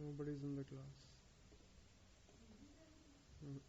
Nobody's in the class. Mm.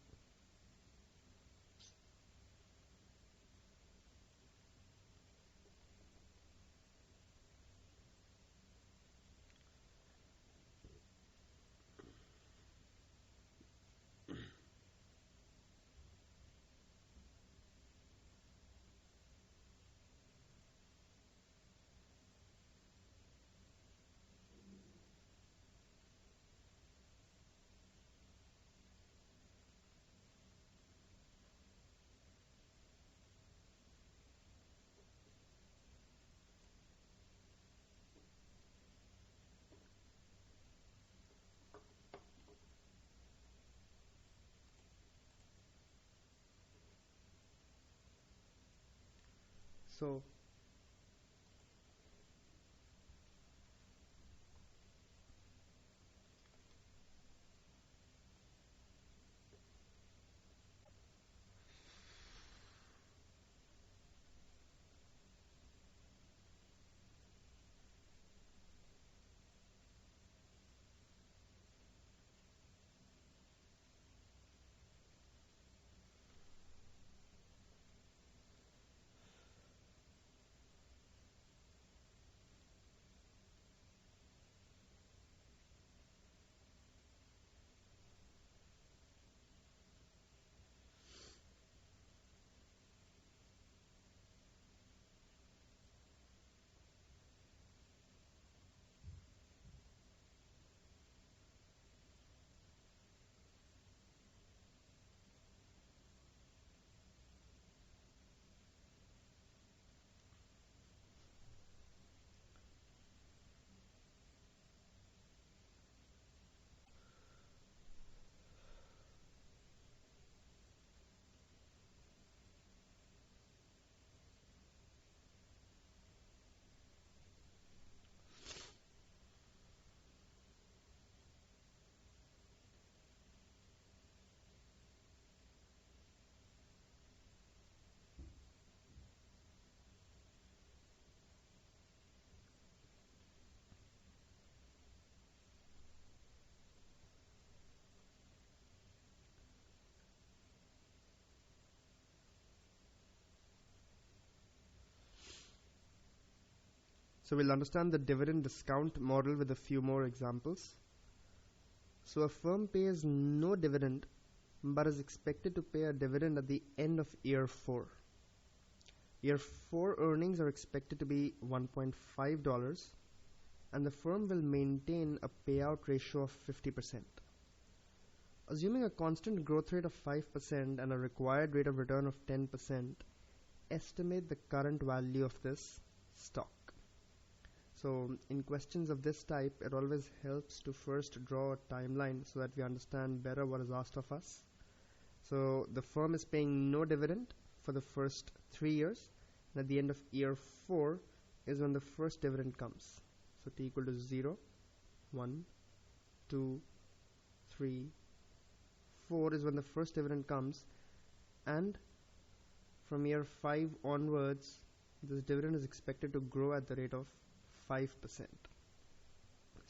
So we'll understand the dividend discount model with a few more examples. So a firm pays no dividend but is expected to pay a dividend at the end of year 4. Year 4 earnings are expected to be $1.5 and the firm will maintain a payout ratio of 50%. Assuming a constant growth rate of 5% and a required rate of return of 10%, estimate the current value of this stock. So in questions of this type, it always helps to first draw a timeline so that we understand better what is asked of us. So the firm is paying no dividend for the first 3 years, and at the end of year 4 is when the first dividend comes. So t equal to 0, 1, 2, 3, 4 is when the first dividend comes, and from year 5 onwards, this dividend is expected to grow at the rate of 5%.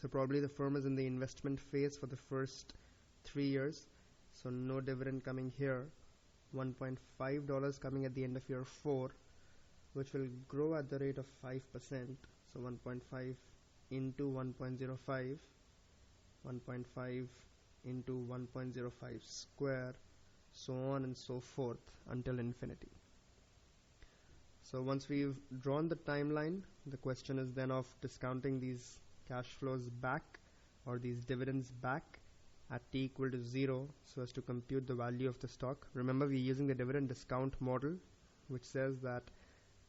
So probably the firm is in the investment phase for the first 3 years, so no dividend coming here, $1.5 coming at the end of year 4, which will grow at the rate of 5%. So 1.5 into 1.05, 1.5 into 1.05 square, so on and so forth until infinity. So once we've drawn the timeline, the question is then of discounting these cash flows back or these dividends back at t equal to 0 so as to compute the value of the stock. Remember, we're using the dividend discount model, which says that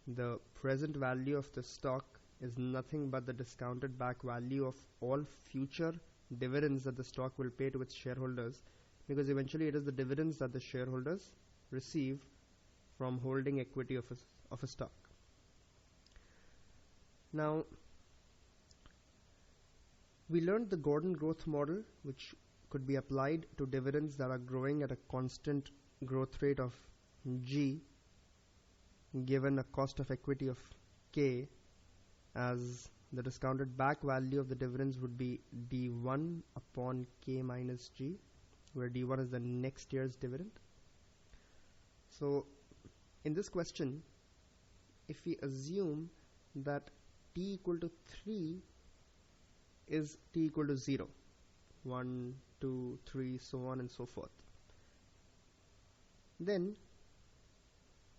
the present value of the stock is nothing but the discounted back value of all future dividends that the stock will pay to its shareholders, because eventually it is the dividends that the shareholders receive from holding equity of a stock. Now, we learned the Gordon growth model, which could be applied to dividends that are growing at a constant growth rate of G, given a cost of equity of K as the discounted back value of the dividends would be D1 upon K minus G, where D1 is the next year's dividend. So in this question, if we assume that T equal to 3 is T equal to 0, 1, 2, 3, so on and so forth, then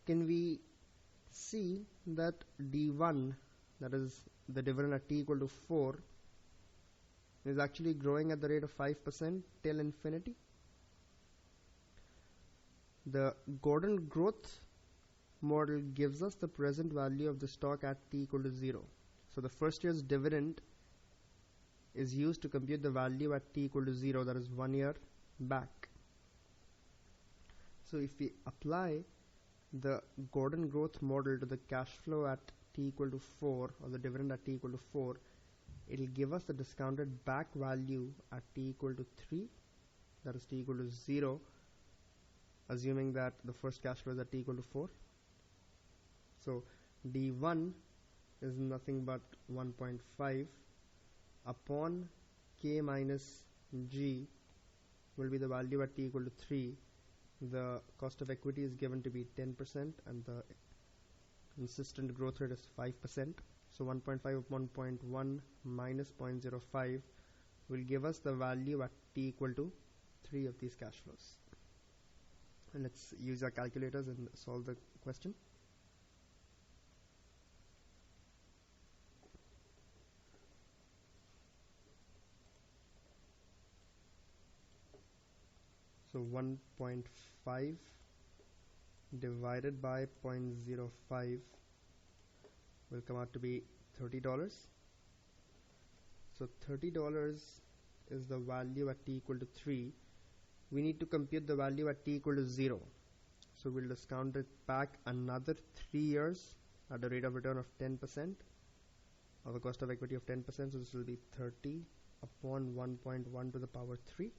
can we see that D1, that is the dividend at T equal to 4, is actually growing at the rate of 5% till infinity? The Gordon growth model gives us the present value of the stock at T equal to 0. So the first year's dividend is used to compute the value at T equal to 0, that is 1 year back. So if we apply the Gordon growth model to the cash flow at T equal to 4, or the dividend at T equal to 4, it will give us the discounted back value at T equal to 3, that is T equal to 0, assuming that the first cash flow is at T equal to 4. So D1 is nothing but 1.5 upon K minus G will be the value at T equal to 3. The cost of equity is given to be 10% and the consistent growth rate is 5%. So 1.5 upon 0.1 minus 0.05 will give us the value at T equal to 3 of these cash flows. And let's use our calculators and solve the question. So 1.5 divided by 0.05 will come out to be $30. So $30 is the value at T equal to 3. We need to compute the value at T equal to 0. So we'll discount it back another 3 years at a rate of return of 10%, of a cost of equity of 10%. So this will be 30 upon 1.1 to the power 3.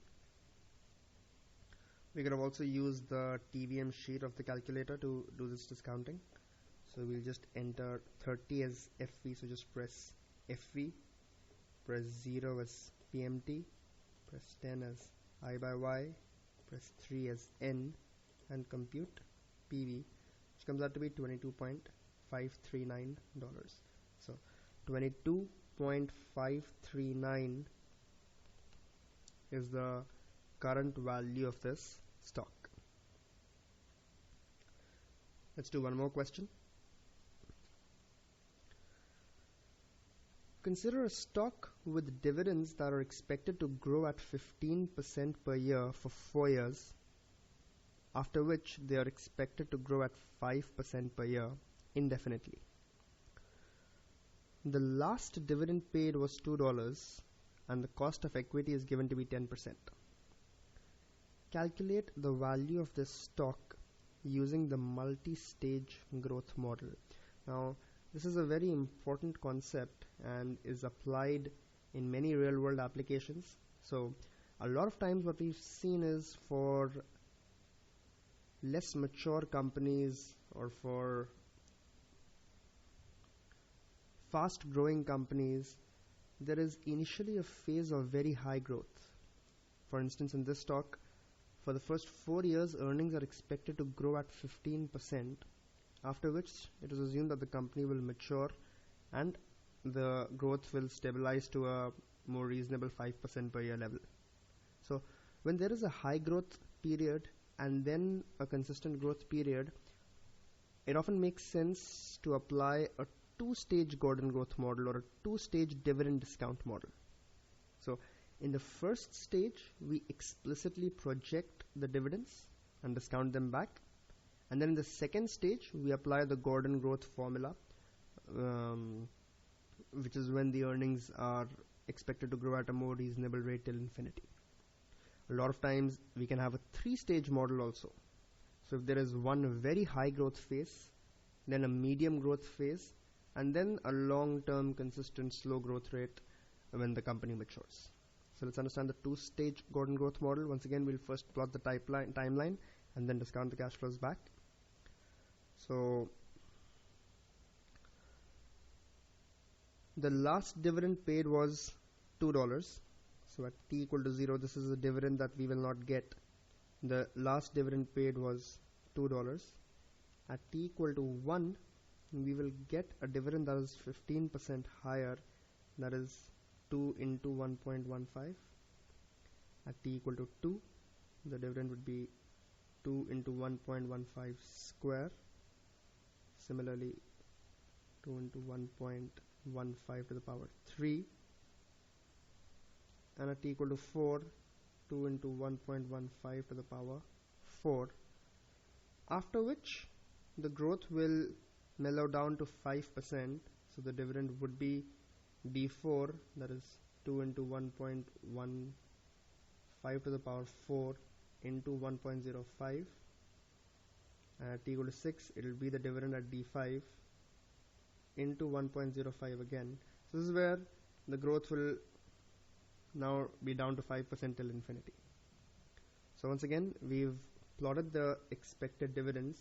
We could have also used the TVM sheet of the calculator to do this discounting. So we'll just enter 30 as FV, so just press FV, press 0 as PMT, press 10 as I by Y, press 3 as N, and compute PV, which comes out to be $22.539. So $22.539 is the current value of this stock. Let's do one more question. Consider a stock with dividends that are expected to grow at 15% per year for 4 years, after which they are expected to grow at 5% per year indefinitely. The last dividend paid was $2 and the cost of equity is given to be 10%. Calculate the value of this stock using the multi-stage growth model. Now, this is a very important concept and is applied in many real-world applications. So, a lot of times what we've seen is for less mature companies or for fast-growing companies, there is initially a phase of very high growth. For instance, in this stock, for the first 4 years, earnings are expected to grow at 15%, after which it is assumed that the company will mature and the growth will stabilize to a more reasonable 5% per year level. So when there is a high growth period and then a consistent growth period, it often makes sense to apply a two-stage Gordon growth model or a two-stage dividend discount model. So in the first stage, we explicitly project the dividends and discount them back. And then in the second stage, we apply the Gordon growth formula, which is when the earnings are expected to grow at a more reasonable rate till infinity. A lot of times, we can have a three-stage model also. So if there is one very high growth phase, then a medium growth phase, and then a long-term consistent slow growth rate when the company matures. So let's understand the two-stage Gordon growth model. Once again, we'll first plot the timeline and then discount the cash flows back. So The last dividend paid was $2. So at t equal to 0, this is a dividend that we will not get. The last dividend paid was $2. At t equal to 1, we will get a dividend that is 15% higher, that is 2 into 1.15. At t equal to 2, the dividend would be 2 into 1.15 square. Similarly, 2 into 1.15 to the power 3. And at t equal to 4, 2 into 1.15 to the power 4. After which, the growth will mellow down to 5%. So the dividend would be d4, that is 2 into 1.15 to the power 4 into 1.05. And at t equal to 6, it will be the dividend at d5 into 1.05 again. So this is where the growth will now be down to 5% till infinity. So once again, we've plotted the expected dividends.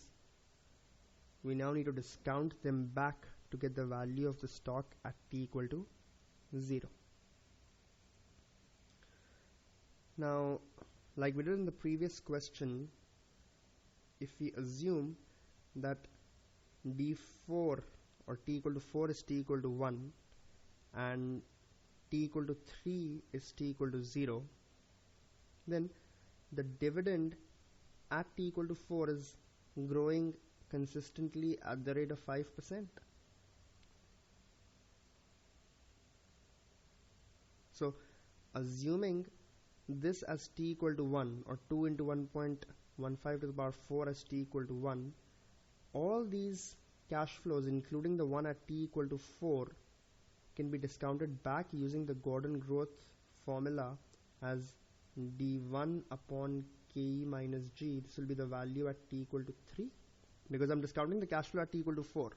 We now need to discount them back to get the value of the stock at t equal to 0. Now, like we did in the previous question, if we assume that d4 or t equal to 4 is t equal to 1 and t equal to 3 is t equal to 0, then the dividend at t equal to 4 is growing consistently at the rate of 5%. So assuming this as t equal to 1 or 2 into 1.15 to the power 4 as t equal to 1, all these cash flows, including the one at t equal to 4, can be discounted back using the Gordon growth formula as d1 upon ke minus g. This will be the value at t equal to 3, because I'm discounting the cash flow at t equal to 4.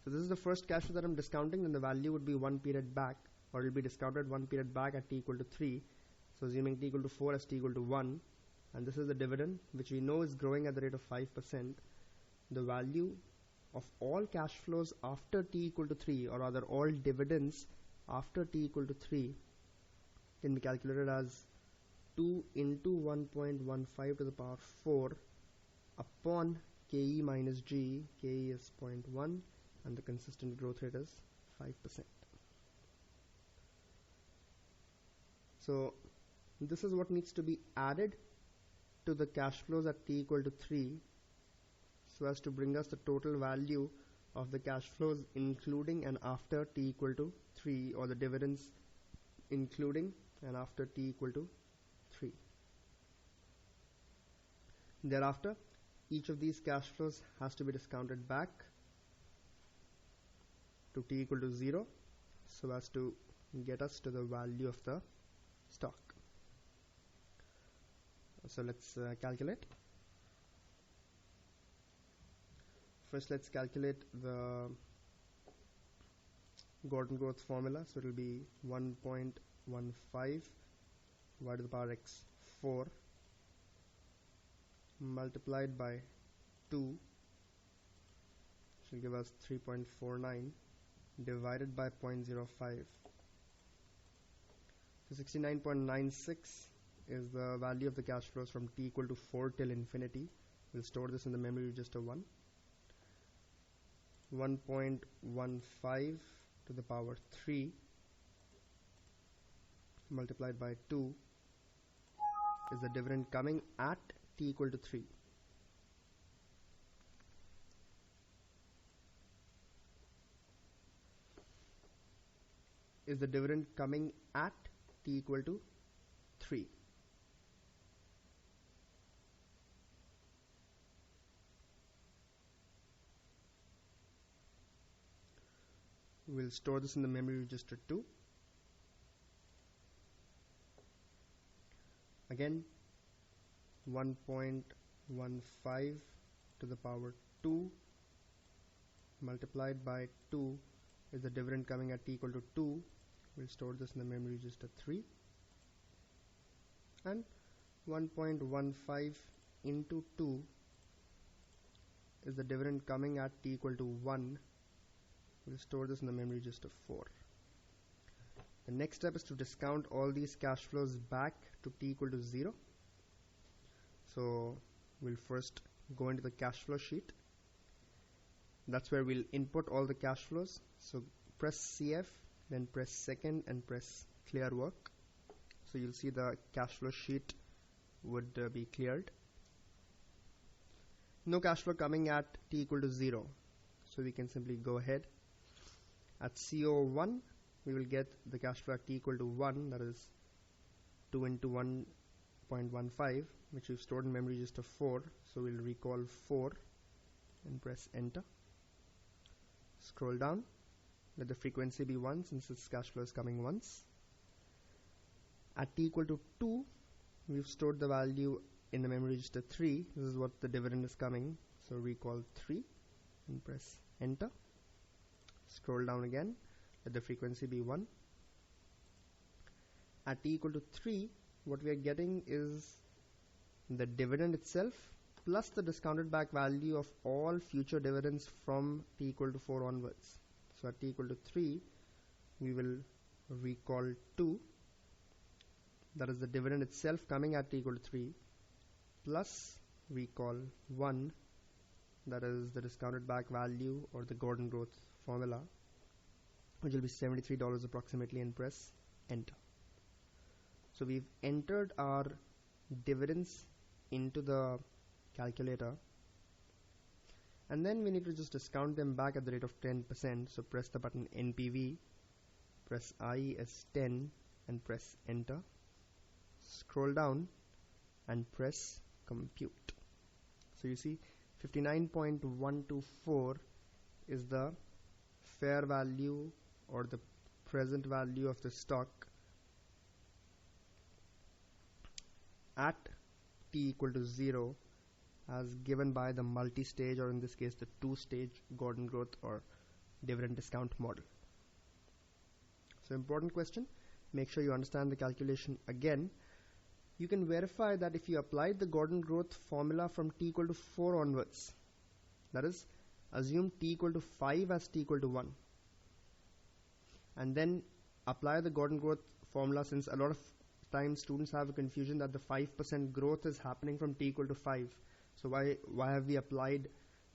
So this is the first cash flow that I'm discounting, and the value would be one period back, or it will be discounted one period back at t equal to 3. So assuming t equal to 4 as t equal to 1, and this is the dividend which we know is growing at the rate of 5%. The value of all cash flows after t equal to 3, or rather all dividends after t equal to 3, can be calculated as 2 into 1.15 to the power 4 upon ke minus g. Ke is 0.1 and the consistent growth rate is 5%. So this is what needs to be added to the cash flows at t equal to 3, so as to bring us the total value of the cash flows including and after t equal to 3, or the dividends including and after t equal to 3. Thereafter, each of these cash flows has to be discounted back to t equal to 0, so as to get us to the value of the stock. So let's calculate. First, let's calculate the Gordon growth formula. So it will be 1.15 y to the power x 4 multiplied by 2, which will give us 3.49, divided by 0.05. So 69.96 is the value of the cash flows from t equal to 4 till infinity. We'll store this in the memory register 1. 1.15 to the power 3 multiplied by 2 is the dividend coming at t equal to 3. Is the dividend coming at t equal to 3. We'll store this in the memory register 2. Again, 1.15 to the power 2 multiplied by 2 is the dividend coming at t equal to 2. We'll store this in the memory register 3. And 1.15 into 2 is the dividend coming at t equal to 1. We'll store this in the memory register 4. The next step is to discount all these cash flows back to t equal to 0. So we'll first go into the cash flow sheet. That's where we'll input all the cash flows. So press CF, then press second and press clear work. So you'll see the cash flow sheet would be cleared. No cash flow coming at t equal to 0. So we can simply go ahead. At CO1, we will get the cash flow at t equal to 1, that is 2 into 1.15, which we've stored in memory register 4. So we'll recall 4 and press enter. Scroll down. Let the frequency be 1 since this cash flow is coming once. At t equal to 2, we've stored the value in the memory register 3. This is what the dividend is coming. So recall 3 and press enter. Scroll down again. Let the frequency be 1. At t equal to 3, what we are getting is the dividend itself plus the discounted back value of all future dividends from t equal to 4 onwards. So at t equal to 3, we will recall 2. That is the dividend itself coming at t equal to 3 plus recall 1. That is the discounted back value or the Gordon growth formula, which will be $73 approximately, and press enter. So we've entered our dividends into the calculator, and then we need to just discount them back at the rate of 10%. So press the button NPV, press I as 10 and press enter. Scroll down and press compute. So you see 59.124 is the fair value or the present value of the stock at t equal to 0 as given by the multi-stage, or in this case the two-stage Gordon growth or dividend discount model. So important question, make sure you understand the calculation again. You can verify that if you applied the Gordon growth formula from t equal to 4 onwards, that is, assume t equal to 5 as t equal to 1, and then apply the Gordon growth formula, since a lot of times students have a confusion that the 5% growth is happening from t equal to 5. So why have we applied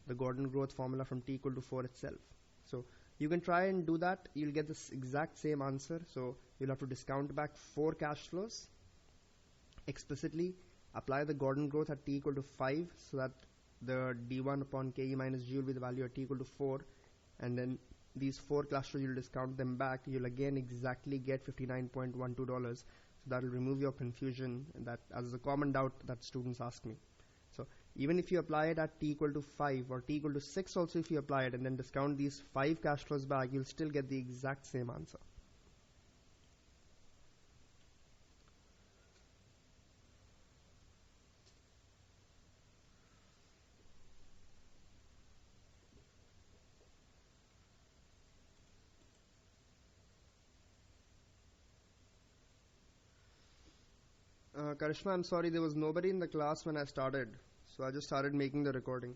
the Gordon growth formula from t equal to 4 itself? So you can try and do that. You'll get this exact same answer. So you'll have to discount back 4 cash flows, explicitly apply the Gordon growth at t equal to 5, so that the d1 upon ke minus g will be the value at t equal to 4, and then these 4 cash flows, you'll discount them back. You'll again exactly get $59.12. So that will remove your confusion, that as a common doubt that students ask me. So even if you apply it at t equal to 5 or t equal to 6 also, if you apply it and then discount these 5 cash flows back, you'll still get the exact same answer. Karishma, I'm sorry, there was nobody in the class when I started, so I just started making the recording.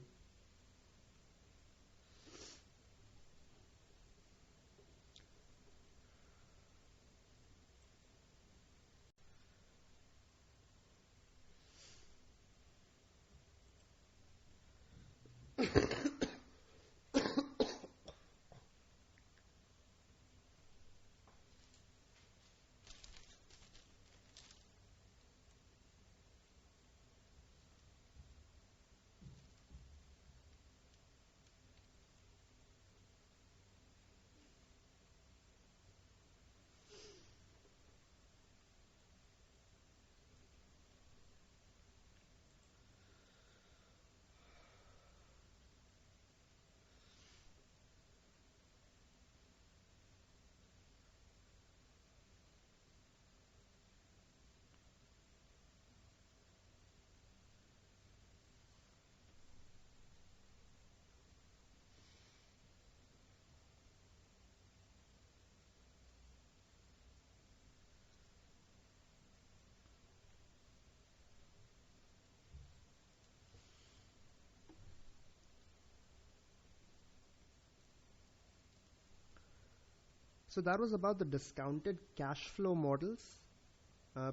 So that was about the discounted cash flow models.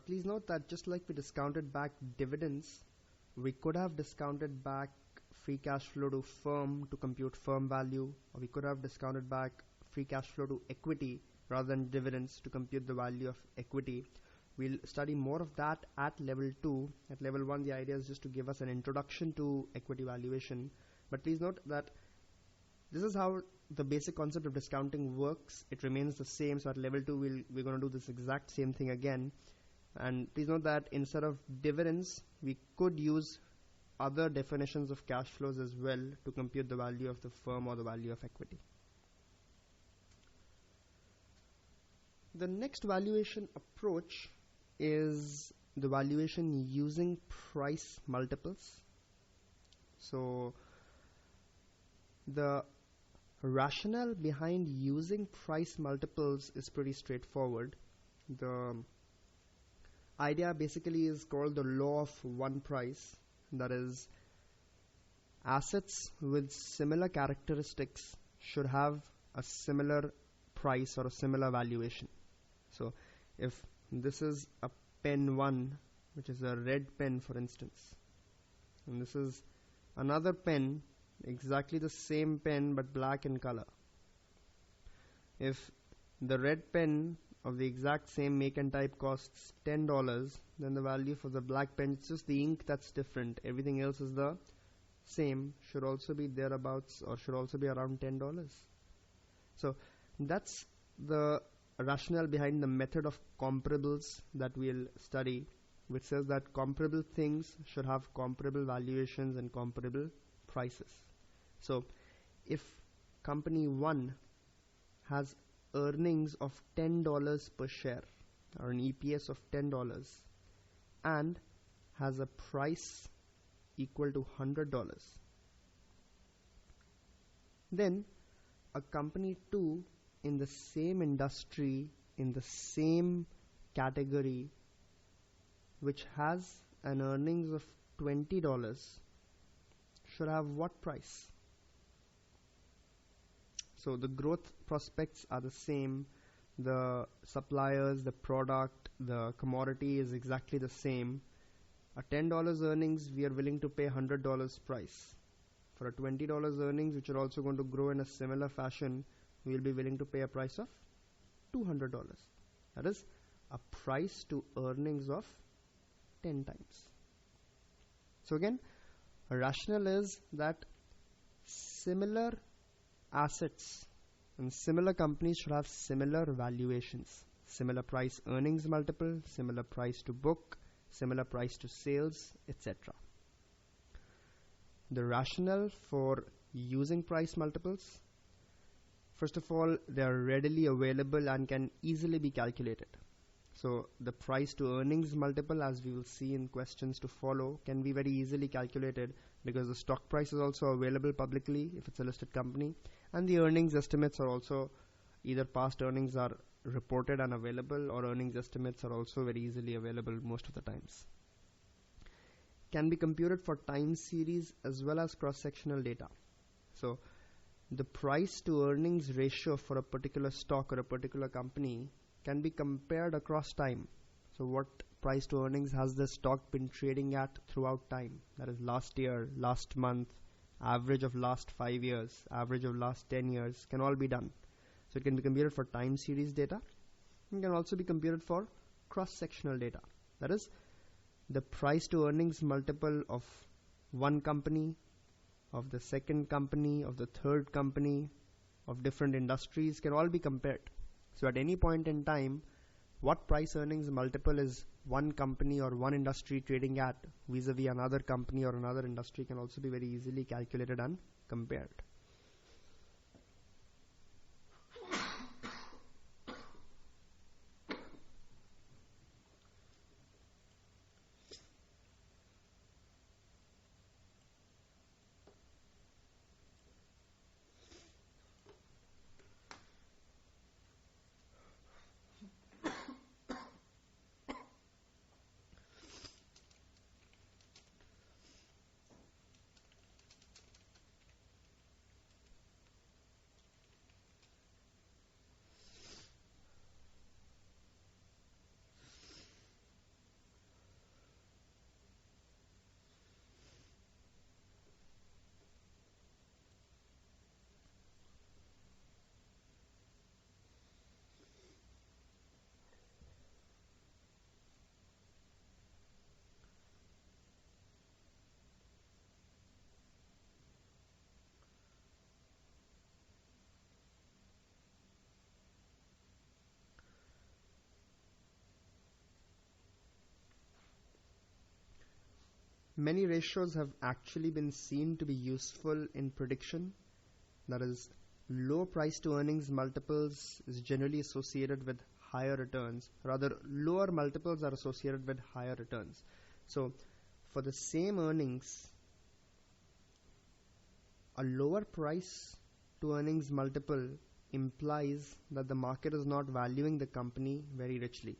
Please note that just like we discounted back dividends, we could have discounted back free cash flow to firm to compute firm value, or we could have discounted back free cash flow to equity rather than dividends to compute the value of equity. We'll study more of that at level 2. At level 1, the idea is just to give us an introduction to equity valuation. But please note that this is how the basic concept of discounting works. It remains the same. So at level 2, we're going to do this exact same thing again. And please note that instead of dividends, we could use other definitions of cash flows as well to compute the value of the firm or the value of equity. The next valuation approach is the valuation using price multiples. So the rationale behind using price multiples is pretty straightforward. The idea basically is called the law of one price. That is, assets with similar characteristics should have a similar price or a similar valuation. So if this is a pen 1, which is a red pen for instance, and this is another pen, exactly the same pen but black in color. If the red pen of the exact same make and type costs $10, then the value for the black pen, it's just the ink that's different. Everything else is the same, should also be thereabouts or should also be around $10. So that's the rationale behind the method of comparables that we'll study, which says that comparable things should have comparable valuations and comparable prices. So if company 1 has earnings of $10 per share or an EPS of $10 and has a price equal to $100, then a company 2 in the same industry, in the same category, which has an earnings of $20 should have what price? So the growth prospects are the same, the suppliers, the product, the commodity is exactly the same. A $10 earnings, we are willing to pay $100 price. For a $20 earnings, which are also going to grow in a similar fashion, we will be willing to pay a price of $200. That is a price to earnings of 10 times. So again, a rationale is that similar assets and similar companies should have similar valuations, similar price earnings multiple, similar price to book, similar price to sales, etc. The rationale for using price multiples: first of all, they are readily available and can easily be calculated. So the price to earnings multiple, as we will see in questions to follow, can be very easily calculated because the stock price is also available publicly if it's a listed company, and the earnings estimates are also, either past earnings are reported and available, or earnings estimates are also very easily available most of the times. Can be computed for time series as well as cross-sectional data. So the price to earnings ratio for a particular stock or a particular company can be compared across time. So what price to earnings has the stock been trading at throughout time? That is last year, last month, average of last 5 years, average of last 10 years, can all be done. So it can be computed for time series data. It can also be computed for cross-sectional data. That is, the price to earnings multiple of one company, of the second company, of the third company, of different industries can all be compared. So at any point in time, what price earnings multiple is one company or one industry trading at vis-a-vis another company or another industry can also be very easily calculated and compared. Many ratios have actually been seen to be useful in prediction. That is, low price to earnings multiples is generally associated with higher returns. Rather, lower multiples are associated with higher returns. So, for the same earnings, a lower price to earnings multiple implies that the market is not valuing the company very richly.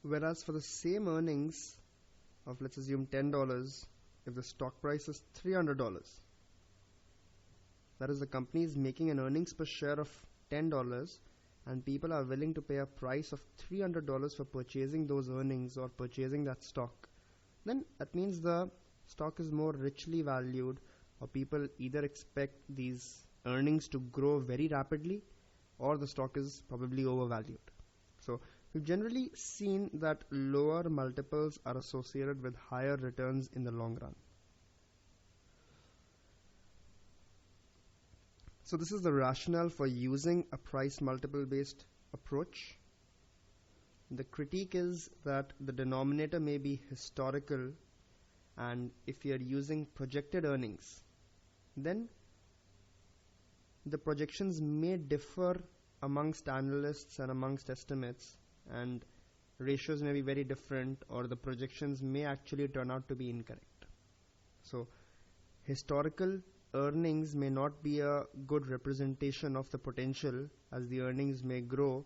Whereas for the same earnings of, let's assume, $10, if the stock price is $300, that is, the company is making an earnings per share of $10 and people are willing to pay a price of $300 for purchasing those earnings or purchasing that stock, then that means the stock is more richly valued, or people either expect these earnings to grow very rapidly or the stock is probably overvalued. So we've generally seen that lower multiples are associated with higher returns in the long run. So this is the rationale for using a price multiple based approach. The critique is that the denominator may be historical, and if you are using projected earnings, then the projections may differ amongst analysts and amongst estimates, and ratios may be very different, or the projections may actually turn out to be incorrect. So historical earnings may not be a good representation of the potential, as the earnings may grow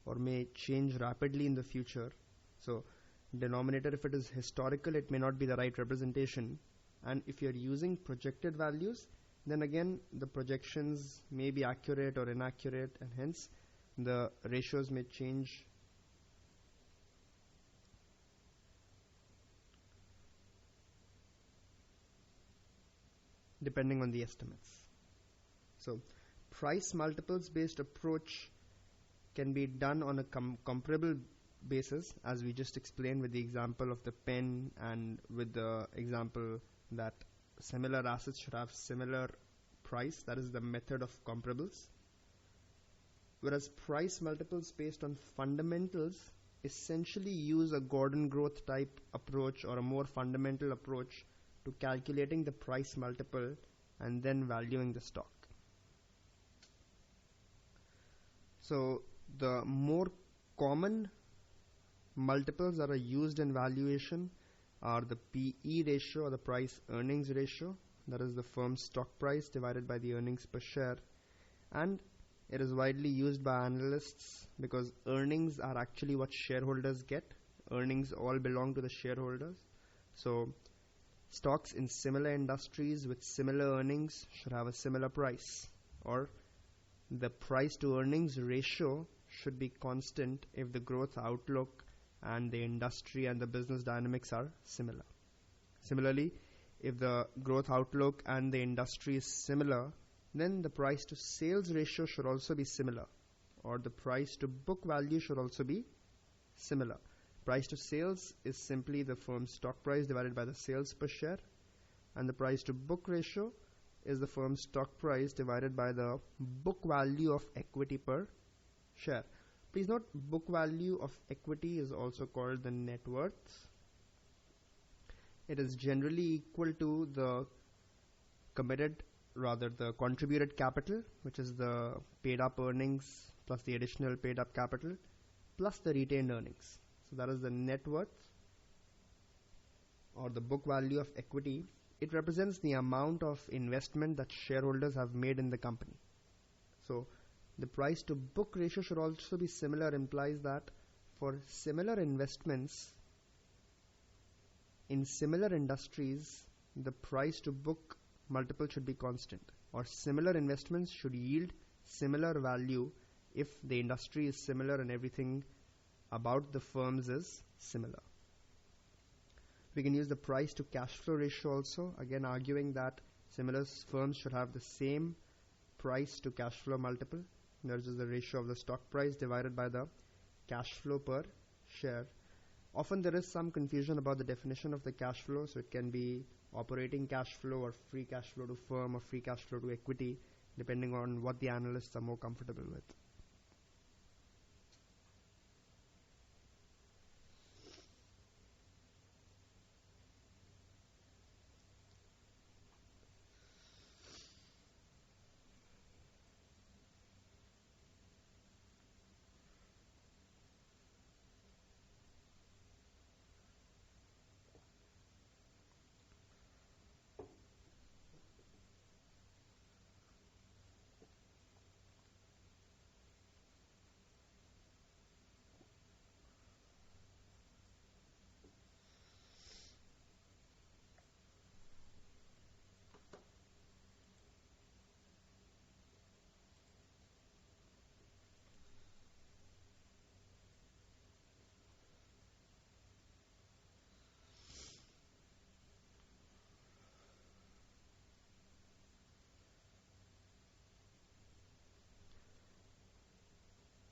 or may change rapidly in the future. So denominator, if it is historical, it may not be the right representation. And if you're using projected values, then again the projections may be accurate or inaccurate, and hence the ratios may change depending on the estimates. So price multiples based approach can be done on a comparable basis, as we just explained with the example of the pen, and with the example that similar assets should have similar price. That is the method of comparables. Whereas price multiples based on fundamentals essentially use a Gordon growth type approach or a more fundamental approach to calculating the price multiple and then valuing the stock. So the more common multiples that are used in valuation are the PE ratio, or the price earnings ratio, that is the firm's stock price divided by the earnings per share, and it is widely used by analysts because earnings are actually what shareholders get. Earnings all belong to the shareholders. So stocks in similar industries with similar earnings should have a similar price, or the price to earnings ratio should be constant if the growth outlook and the industry and the business dynamics are similar. Similarly, if the growth outlook and the industry is similar, then the price to sales ratio should also be similar, or the price to book value should also be similar. Price to sales is simply the firm's stock price divided by the sales per share, and the price to book ratio is the firm's stock price divided by the book value of equity per share. Please note, book value of equity is also called the net worth. It is generally equal to the the contributed capital, which is the paid up earnings plus the additional paid up capital plus the retained earnings. So that is the net worth or the book value of equity. It represents the amount of investment that shareholders have made in the company. So the price to book ratio should also be similar, implies that for similar investments in similar industries, the price to book multiple should be constant, or similar investments should yield similar value if the industry is similar and everything about the firms is similar. We can use the price to cash flow ratio also, again arguing that similar firms should have the same price to cash flow multiple. That is the ratio of the stock price divided by the cash flow per share. Often there is some confusion about the definition of the cash flow, so it can be operating cash flow or free cash flow to firm or free cash flow to equity, depending on what the analysts are more comfortable with.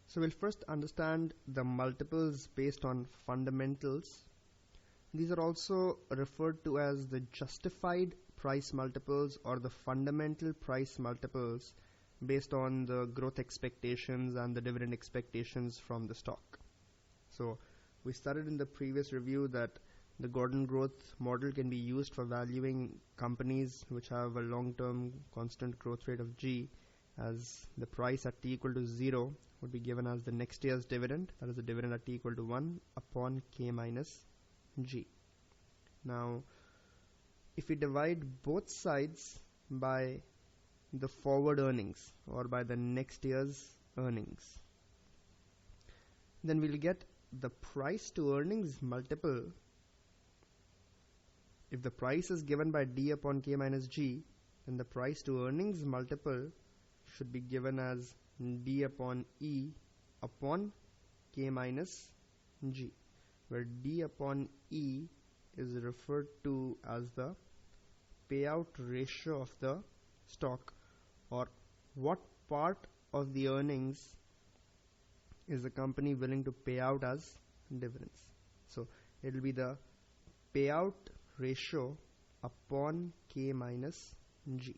So we'll first understand the multiples based on fundamentals. These are also referred to as the justified price multiples or the fundamental price multiples based on the growth expectations and the dividend expectations from the stock. So we studied in the previous review that the Gordon growth model can be used for valuing companies which have a long-term constant growth rate of G, as the price at t equal to 0 would be given as the next year's dividend, that is the dividend at t equal to 1 upon k minus G. Now, if we divide both sides by the forward earnings or by the next year's earnings, then we'll get the price to earnings multiple. If the price is given by d upon k minus G, then the price to earnings multiple should be given as d upon E upon k minus G, where d upon E is referred to as the payout ratio of the stock, or what part of the earnings is the company willing to pay out as dividends. So it will be the payout ratio upon k minus G.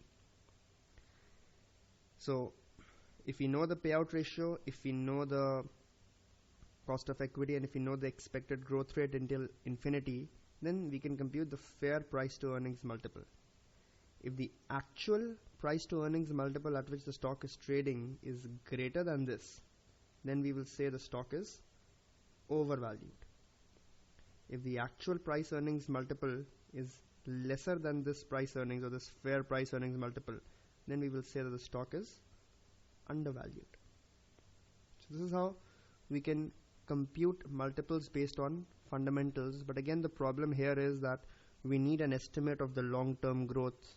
So If we know the payout ratio, if we know the cost of equity, and if we know the expected growth rate until infinity, then we can compute the fair price to earnings multiple. If the actual price to earnings multiple at which the stock is trading is greater than this, then we will say the stock is overvalued. If the actual price earnings multiple is lesser than this price earnings or this fair price earnings multiple, then we will say that the stock is undervalued. So this is how we can compute multiples based on fundamentals. But again, the problem here is that we need an estimate of the long-term growth.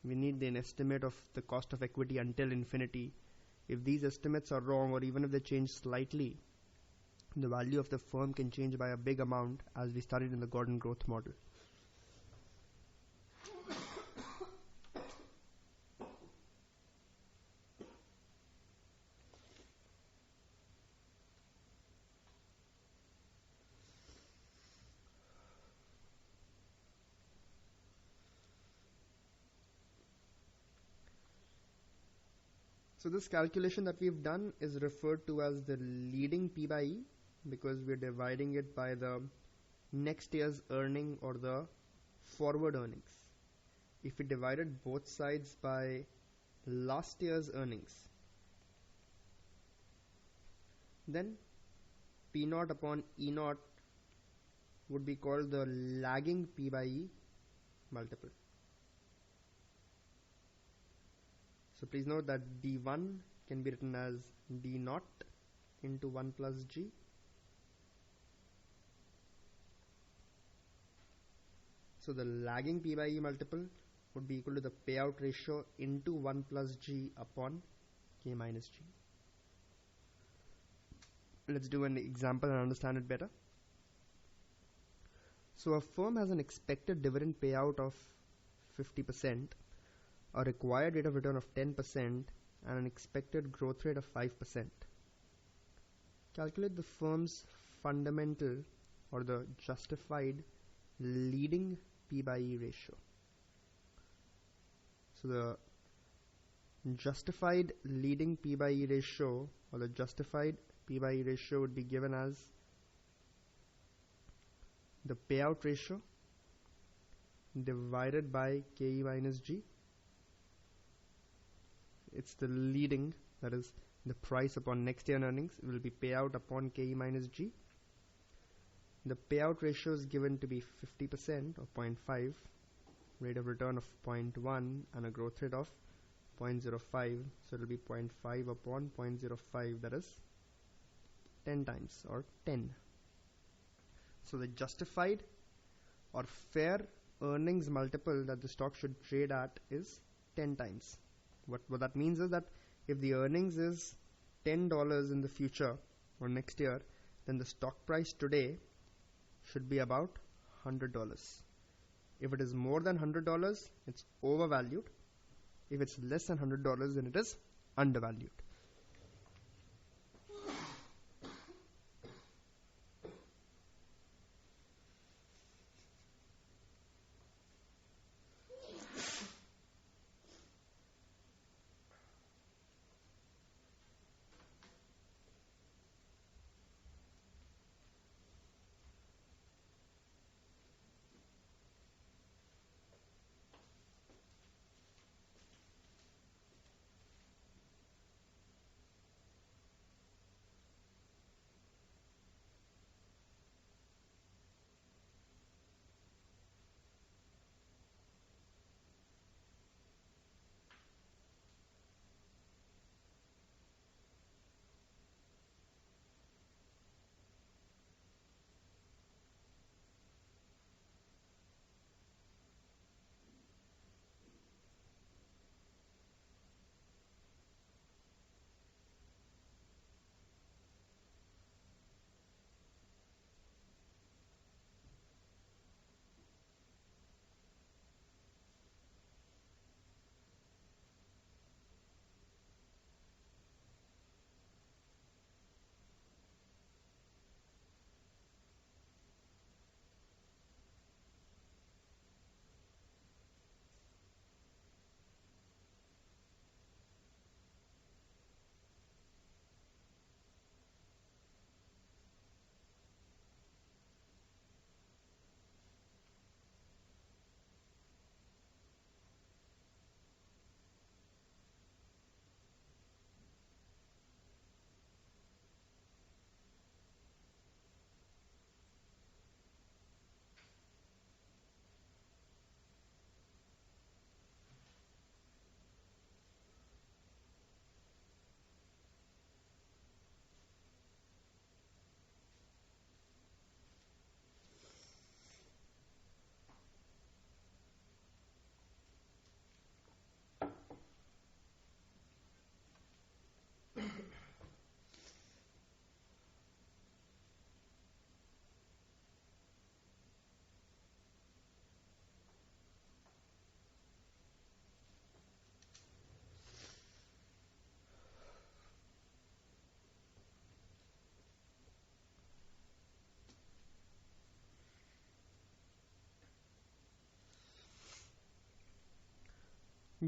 We need an estimate of the cost of equity until infinity. If these estimates are wrong, or even if they change slightly, the value of the firm can change by a big amount, as we studied in the Gordon growth model. So this calculation that we've done is referred to as the leading P by E, because we're dividing it by the next year's earning or the forward earnings. If we divided both sides by last year's earnings, then P0 upon E0 would be called the lagging P by E multiple. So please note that D1 can be written as D0 into 1 plus G. So the lagging P by E multiple would be equal to the payout ratio into 1 plus G upon K minus G. Let's do an example and understand it better. So a firm has an expected dividend payout of 50%, a required rate of return of 10%, and an expected growth rate of 5%. Calculate the firm's fundamental or the justified leading P by E ratio. So the justified leading P by E ratio, or the justified P by E ratio, would be given as the payout ratio divided by KE minus G. It's the leading, that is the price upon next year earnings. It will be payout upon KE minus G. The payout ratio is given to be 50% or 0.5, rate of return of 0.1, and a growth rate of 0.05. So it will be 0.5 upon 0.05, that is 10 times or 10. So the justified or fair earnings multiple that the stock should trade at is 10 times. What that means is that if the earnings is $10 in the future or next year, then the stock price today should be about $100. If it is more than $100, it's overvalued. If it's less than $100, then it is undervalued.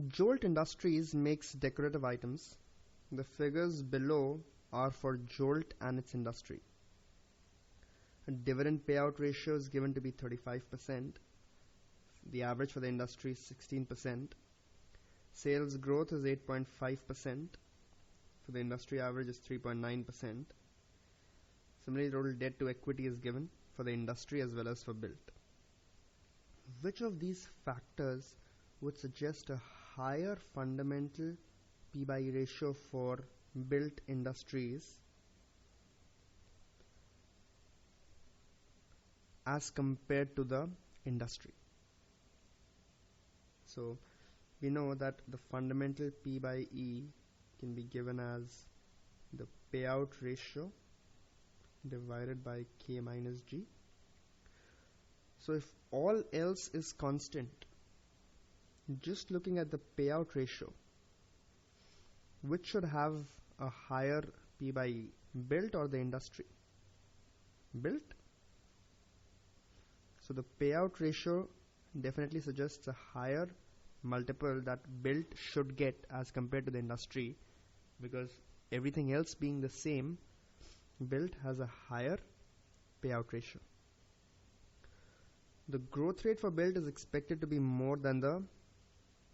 Jolt Industries makes decorative items. The figures below are for Jolt and its industry. A dividend payout ratio is given to be 35%. The average for the industry is 16%. Sales growth is 8.5%. For the industry average is 3.9%. Similarly, total debt to equity is given for the industry as well as for built. Which of these factors would suggest a higher fundamental P/E ratio for built industries as compared to the industry? So we know that the fundamental P/E can be given as the payout ratio divided by K minus G. So if all else is constant, just looking at the payout ratio, which should have a higher P/E, built or the industry? Built. So the payout ratio definitely suggests a higher multiple that built should get as compared to the industry, because everything else being the same, built has a higher payout ratio. The growth rate for built is expected to be more than the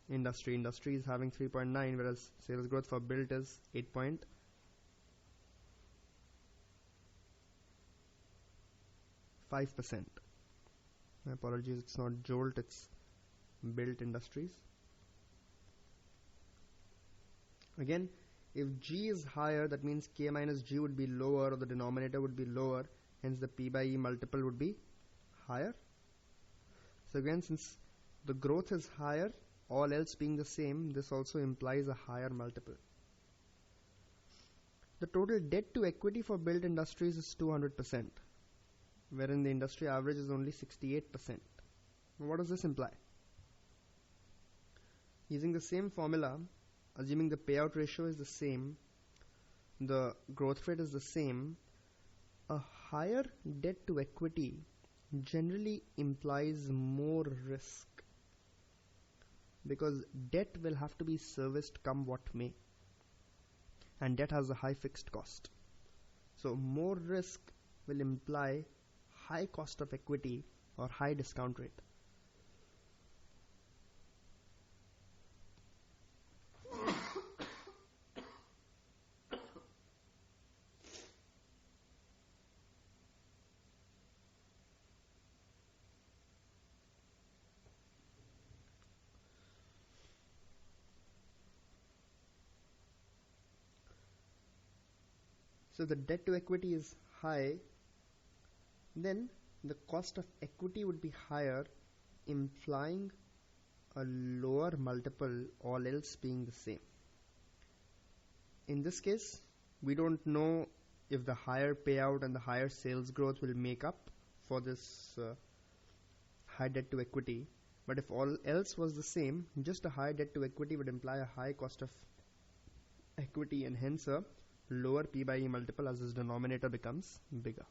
industry. Industry is having 3.9, whereas sales growth for built is 8.5%. My apologies, it's not Jolt, it's built industries. Again, if G is higher, that means K minus G would be lower, or the denominator would be lower, hence the P/E multiple would be higher. So again, since the growth is higher, all else being the same, this also implies a higher multiple. The total debt to equity for built industries is 200%, wherein the industry average is only 68%. What does this imply? Using the same formula, assuming the payout ratio is the same, the growth rate is the same, a higher debt to equity generally implies more risk, because debt will have to be serviced come what may, and debt has a high fixed cost. So more risk will imply high cost of equity or high discount rate. So the debt to equity is high, then the cost of equity would be higher, implying a lower multiple, all else being the same. In this case, we don't know if the higher payout and the higher sales growth will make up for this high debt to equity, but if all else was the same, just a high debt to equity would imply a high cost of equity and hence a lower P/E multiple as this denominator becomes bigger.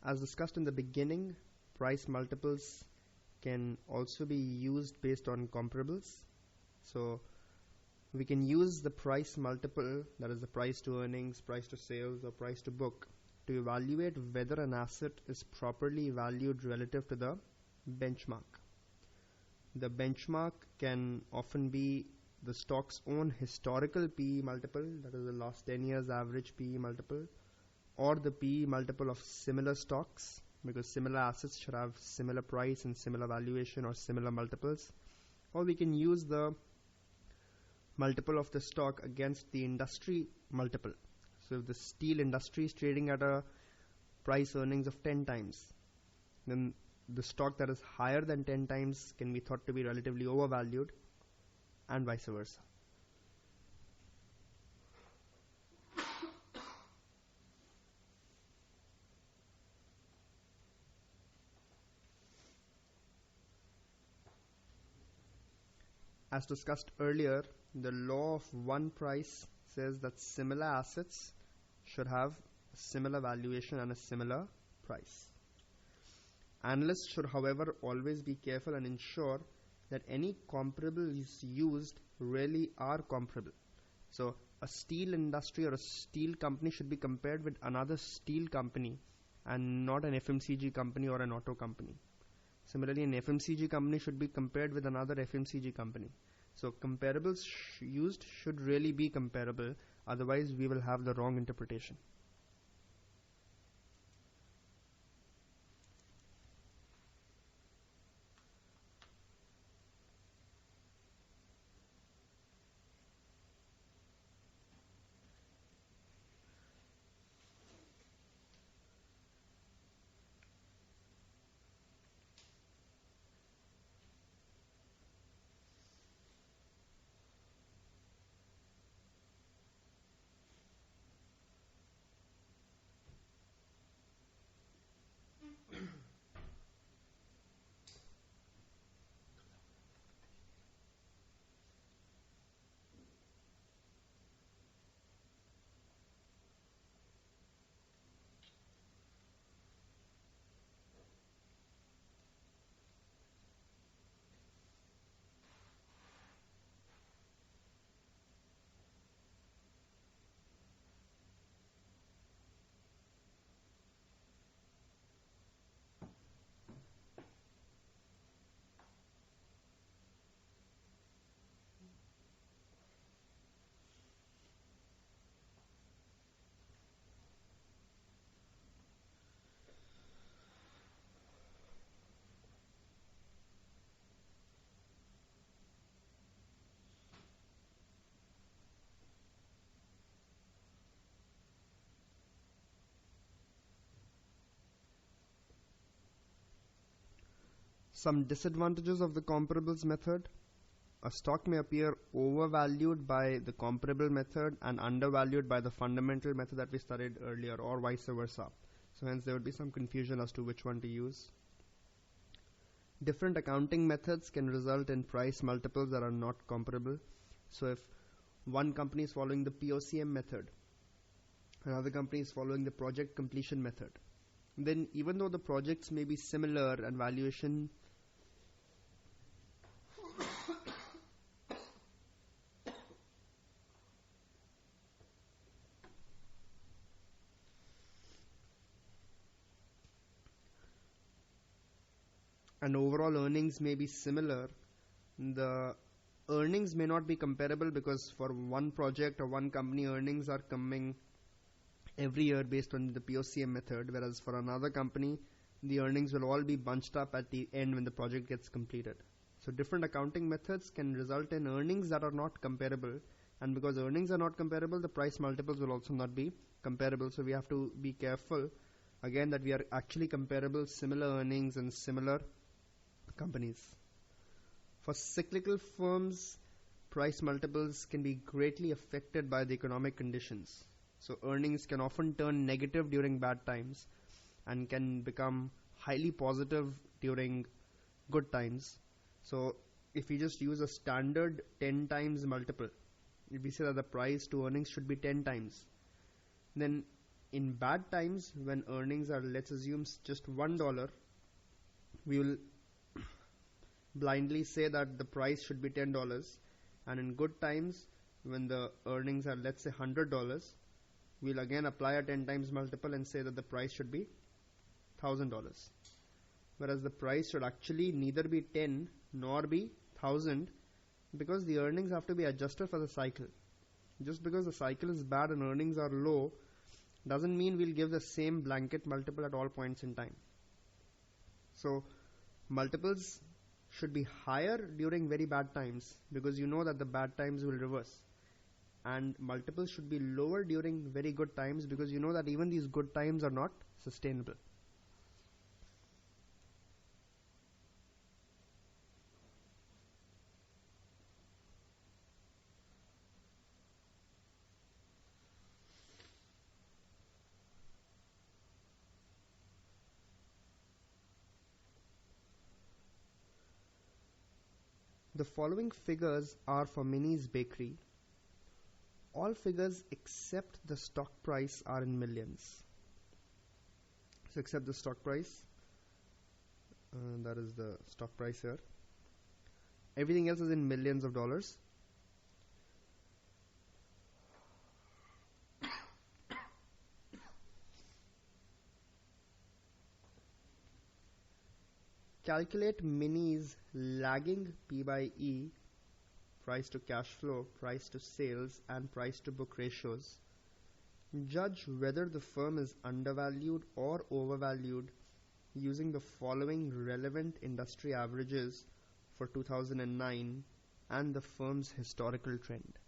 As discussed in the beginning, price multiples can also be used based on comparables. So we can use the price multiple, that is the price to earnings, price to sales, or price to book, to evaluate whether an asset is properly valued relative to the benchmark. The benchmark can often be the stock's own historical PE multiple, that is the last 10 years average PE multiple, or the PE multiple of similar stocks, because similar assets should have similar price and similar valuation or similar multiples. Or we can use the multiple of the stock against the industry multiple. So if the steel industry is trading at a price earnings of 10 times, then the stock that is higher than 10 times can be thought to be relatively overvalued, and vice versa. As discussed earlier, the law of one price says that similar assets should have a similar valuation and a similar price. Analysts should, however, always be careful and ensure that any comparables used really are comparable. So a steel industry or a steel company should be compared with another steel company and not an FMCG company or an auto company. Similarly, an FMCG company should be compared with another FMCG company. So comparables used should really be comparable, otherwise we will have the wrong interpretation. Some disadvantages of the comparables method. A stock may appear overvalued by the comparable method and undervalued by the fundamental method that we studied earlier, or vice versa. So hence there would be some confusion as to which one to use. Different accounting methods can result in price multiples that are not comparable. So if one company is following the POCM method, another company is following the project completion method, then even though the projects may be similar and valuation and overall earnings may be similar, the earnings may not be comparable, because for one project or one company earnings are coming every year based on the POCM method, whereas for another company the earnings will all be bunched up at the end when the project gets completed. So different accounting methods can result in earnings that are not comparable, and because earnings are not comparable, the price multiples will also not be comparable. So we have to be careful again that we are actually comparable similar earnings and similar companies. For cyclical firms, price multiples can be greatly affected by the economic conditions. So earnings can often turn negative during bad times and can become highly positive during good times. So if we just use a standard 10 times multiple, if we say that the price to earnings should be 10 times, then in bad times when earnings are, let's assume, just $1, we will blindly say that the price should be $10, and in good times when the earnings are, let's say, $100, we'll again apply a 10 times multiple and say that the price should be $1,000, whereas the price should actually neither be 10 nor be 1,000, because the earnings have to be adjusted for the cycle. Just because the cycle is bad and earnings are low doesn't mean we'll give the same blanket multiple at all points in time. So multiples should be higher during very bad times, because you know that the bad times will reverse, and multiples should be lower during very good times, because you know that even these good times are not sustainable. The following figures are for Minnie's Bakery. all figures except the stock price are in millions. So except the stock price, that is the stock price here. Everything else is in millions of dollars. Calculate Mini's lagging P by E, price to cash flow, price to sales, and price to book ratios. Judge whether the firm is undervalued or overvalued using the following relevant industry averages for 2009 and the firm's historical trend.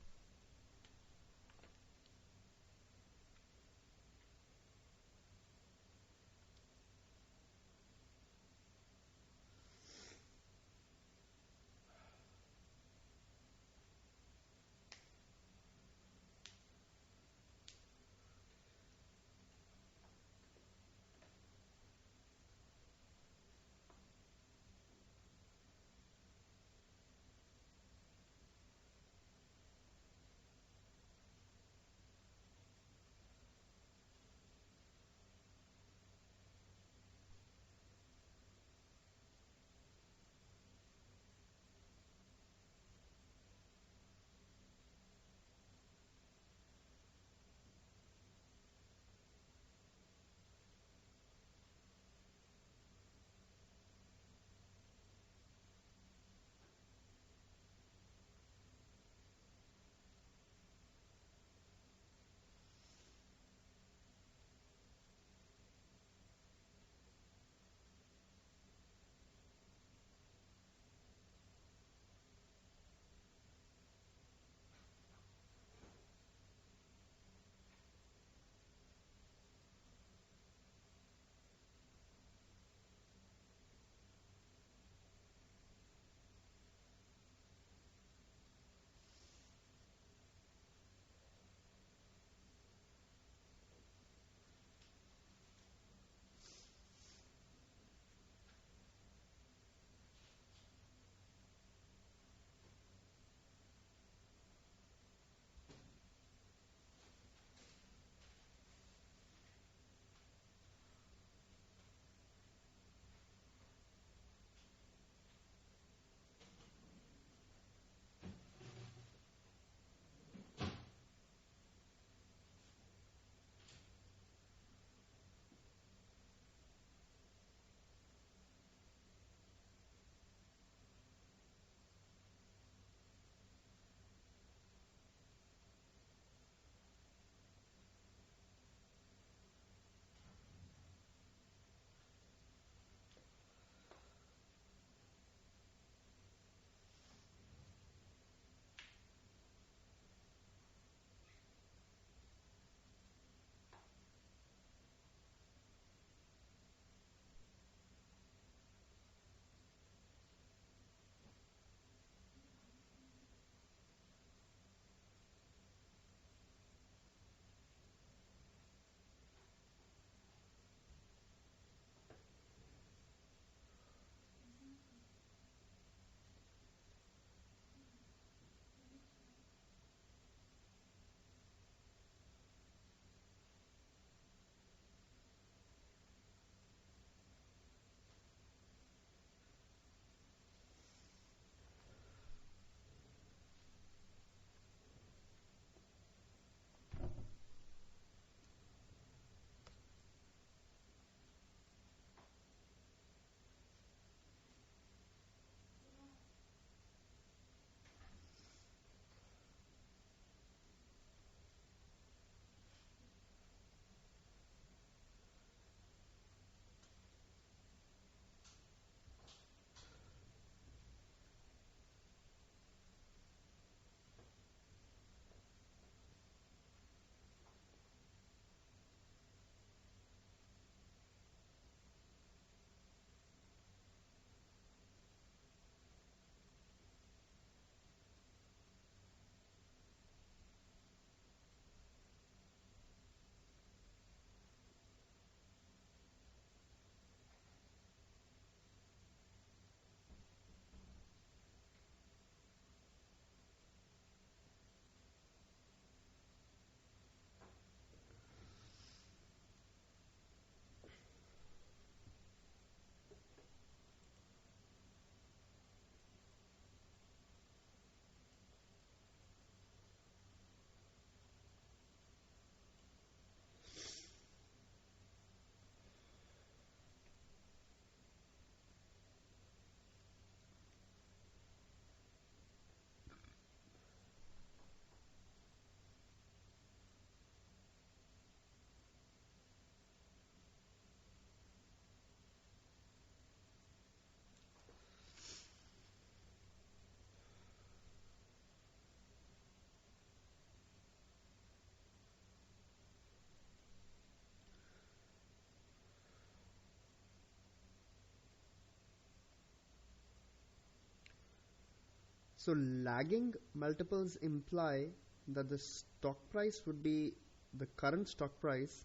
So lagging multiples imply that the stock price would be the current stock price,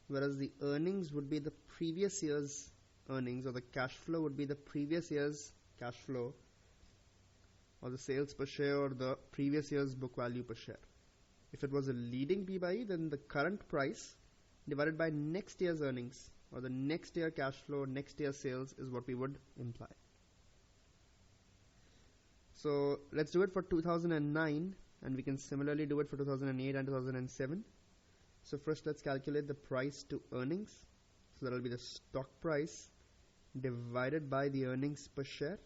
whereas the earnings would be the previous year's earnings, or the cash flow would be the previous year's cash flow, or the sales per share, or the previous year's book value per share. If it was a leading P by E, then the current price divided by next year's earnings, or the next year cash flow, next year sales, is what we would imply. So let's do it for 2009, and we can similarly do it for 2008 and 2007. So first let's calculate the price to earnings. So that will be the stock price divided by the earnings per share.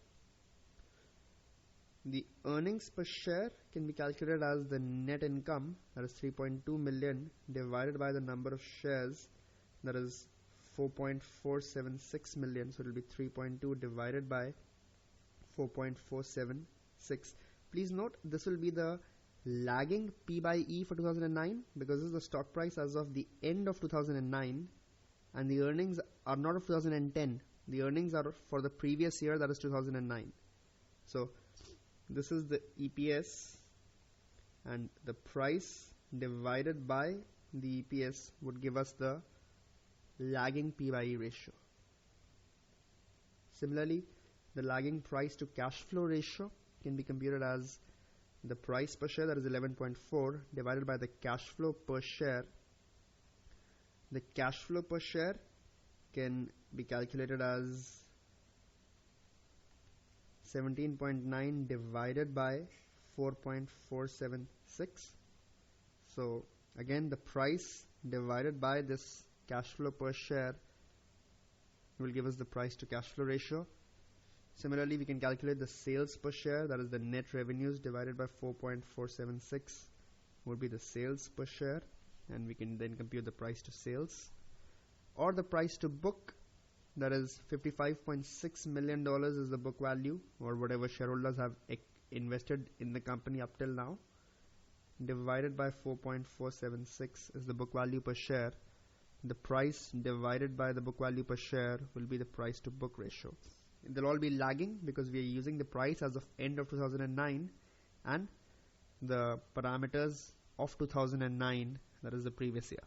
The earnings per share can be calculated as the net income, that is 3.2 million, divided by the number of shares, that is 4.476 million. So it will be 3.2 divided by 4.476. Please note this will be the lagging P by E for 2009, because this is the stock price as of the end of 2009, and the earnings are not of 2010. The earnings are for the previous year, that is 2009. So this is the EPS, and the price divided by the EPS would give us the lagging P by E ratio. Similarly, the lagging price to cash flow ratio can be computed as the price per share, that is 11.4, divided by the cash flow per share. The cash flow per share can be calculated as 17.9 divided by 4.476. So again, the price divided by this cash flow per share will give us the price to cash flow ratio. Similarly, we can calculate the sales per share, that is the net revenues divided by 4.476 would be the sales per share, and we can then compute the price to sales. Or the price to book, that is $55.6 million is the book value, or whatever shareholders have invested in the company up till now, divided by 4.476 is the book value per share. The price divided by the book value per share will be the price to book ratio. They'll all be lagging because we are using the price as of end of 2009 and the parameters of 2009, that is the previous year.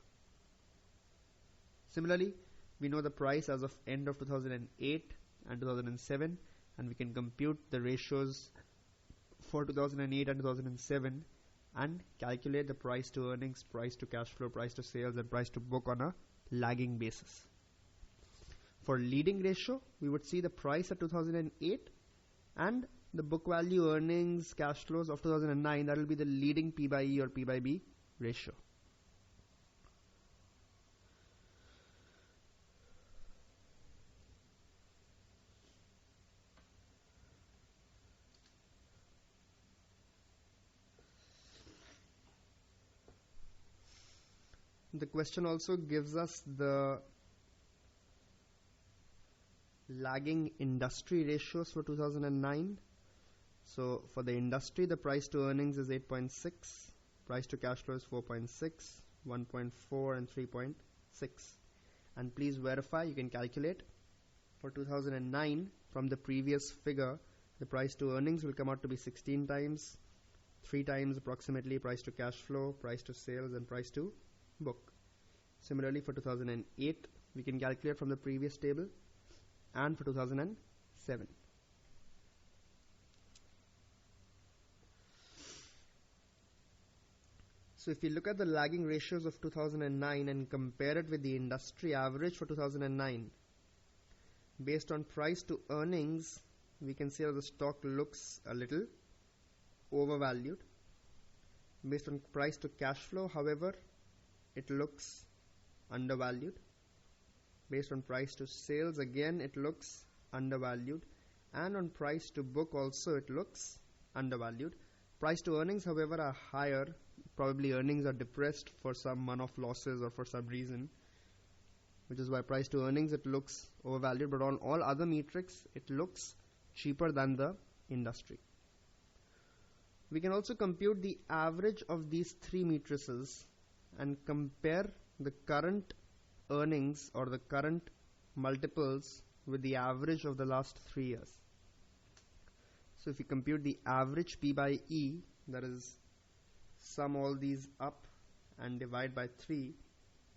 Similarly, we know the price as of end of 2008 and 2007, and we can compute the ratios for 2008 and 2007 and calculate the price to earnings, price to cash flow, price to sales, and price to book on a lagging basis. For leading ratio, we would see the price at 2008 and the book value, earnings, cash flows of 2009. That will be the leading P by E or P by B ratio. The question also gives us the lagging industry ratios for 2009. So for the industry, the price to earnings is 8.6, price to cash flow is 4.6, 1.4 and 3.6. And please verify, you can calculate for 2009 from the previous figure, the price to earnings will come out to be 16 times, 3 times approximately price to cash flow, price to sales, and price to book. Similarly, for 2008, we can calculate from the previous table, and for 2007. So if you look at the lagging ratios of 2009 and compare it with the industry average for 2009, based on price to earnings, we can see how the stock looks a little overvalued. Based on price to cash flow, however, it looks undervalued. Based on price to sales, again it looks undervalued, and on price to book also it looks undervalued. Price to earnings, however, are higher. Probably earnings are depressed for some one-off losses or for some reason, which is why price to earnings it looks overvalued, but on all other metrics it looks cheaper than the industry. We can also compute the average of these three matrices and compare the current earnings or the current multiples with the average of the last 3 years. So if you compute the average P by E, that is sum all these up and divide by 3,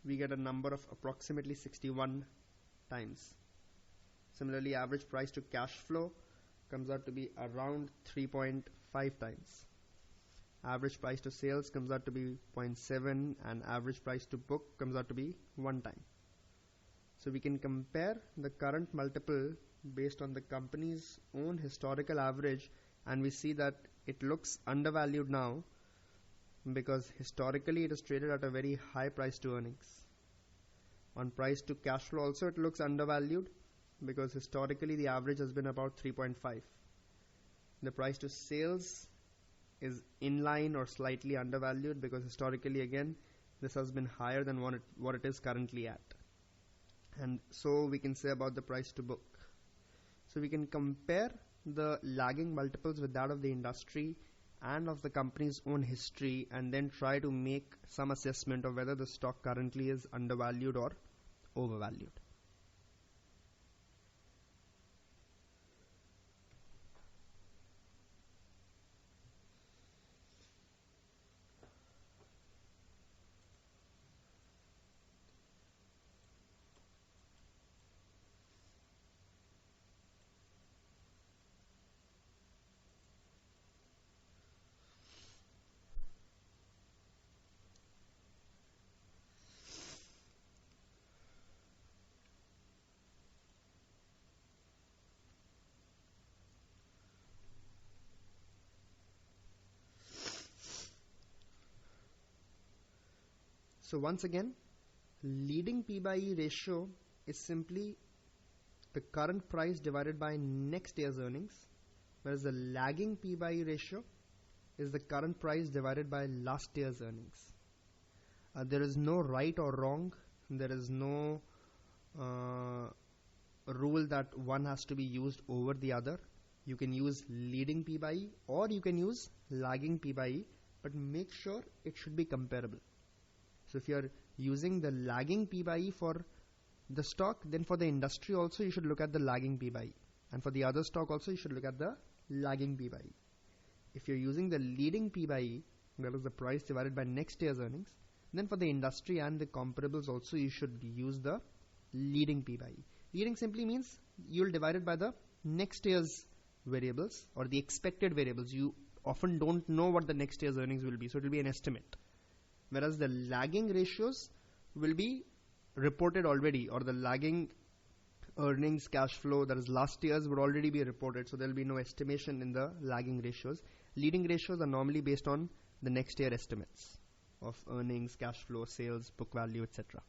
we get a number of approximately 61 times. Similarly, average price to cash flow comes out to be around 3.5 times. Average price to sales comes out to be 0.7, and average price to book comes out to be 1 time. So we can compare the current multiple based on the company's own historical average, and we see that it looks undervalued now because historically it is traded at a very high price to earnings. On price to cash flow also it looks undervalued because historically the average has been about 3.5. The price to sales is in line or slightly undervalued because historically again this has been higher than what it is currently at. And so we can say about the price to book. So we can compare the lagging multiples with that of the industry and of the company's own history, and then try to make some assessment of whether the stock currently is undervalued or overvalued. So once again, leading P by E ratio is simply the current price divided by next year's earnings, whereas the lagging P by E ratio is the current price divided by last year's earnings. There is no right or wrong. There is no rule that one has to be used over the other. You can use leading P by E or you can use lagging P by E, but make sure it should be comparable. So if you are using the lagging P by E for the stock, then for the industry also you should look at the lagging P by E, and for the other stock also you should look at the lagging P by E. If you're using the leading P by E, that is the price divided by next year's earnings, then for the industry and the comparables also you should use the leading P by E. Leading simply means you'll divide it by the next year's variables or the expected variables. You often don't know what the next year's earnings will be, so it will be an estimate. Whereas the lagging ratios will be reported already, or the lagging earnings, cash flow, that is last year's, would already be reported, so there will be no estimation in the lagging ratios. Leading ratios are normally based on the next year estimates of earnings, cash flow, sales, book value, etc.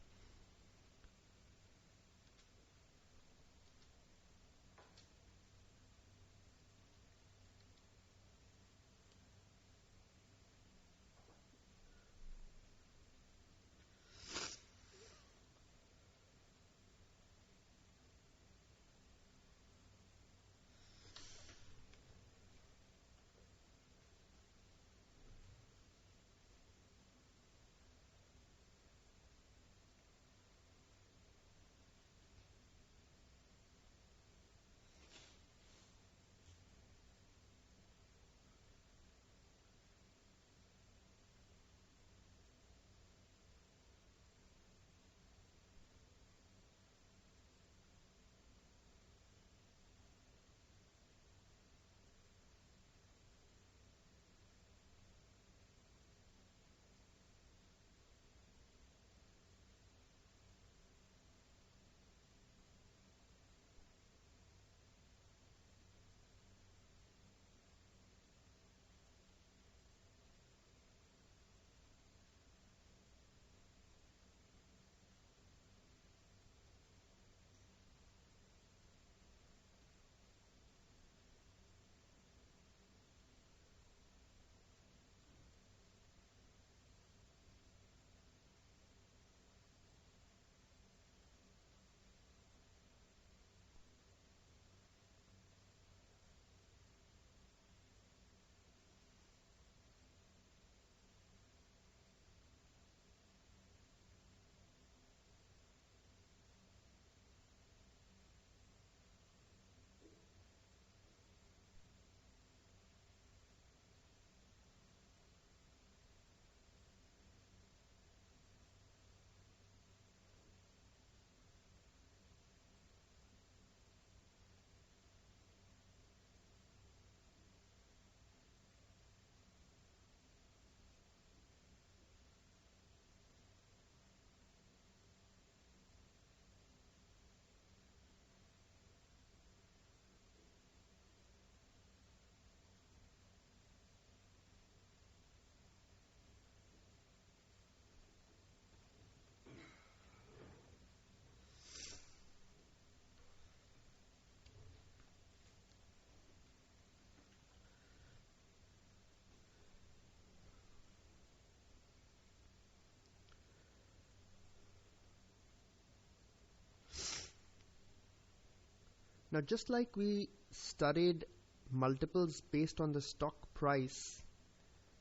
Now, just like we studied multiples based on the stock price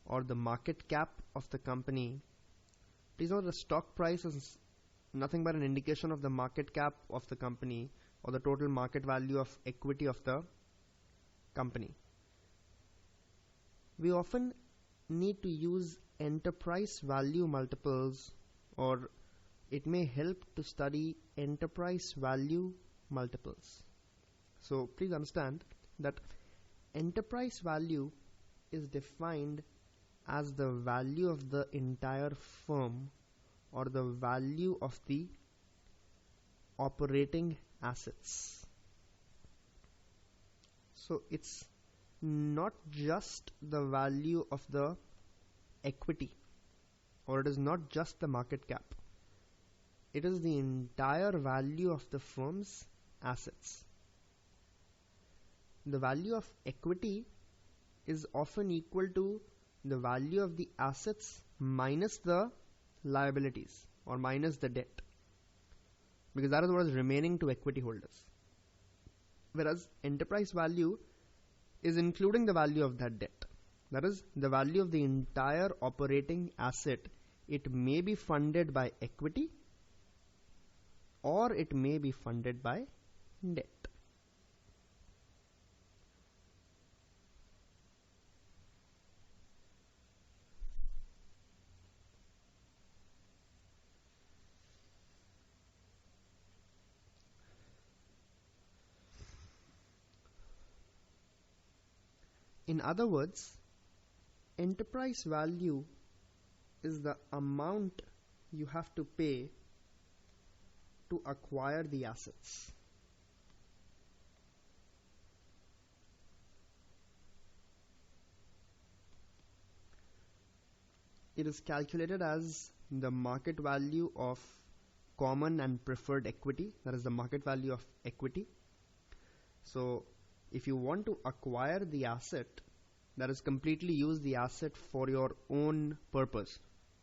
or the market cap of the company, please note the stock price is nothing but an indication of the market cap of the company or the total market value of equity of the company. We often need to use enterprise value multiples, or it may help to study enterprise value multiples. So please understand that enterprise value is defined as the value of the entire firm or the value of the operating assets. So it's not just the value of the equity, or it is not just the market cap. It is the entire value of the firm's assets. The value of equity is often equal to the value of the assets minus the liabilities or minus the debt, because that is what is remaining to equity holders. Whereas enterprise value is including the value of that debt. That is the value of the entire operating asset. It may be funded by equity or it may be funded by debt. In other words, enterprise value is the amount you have to pay to acquire the assets. It is calculated as the market value of common and preferred equity, that is the market value of equity. So if you want to acquire the asset, that is completely use the asset for your own purpose.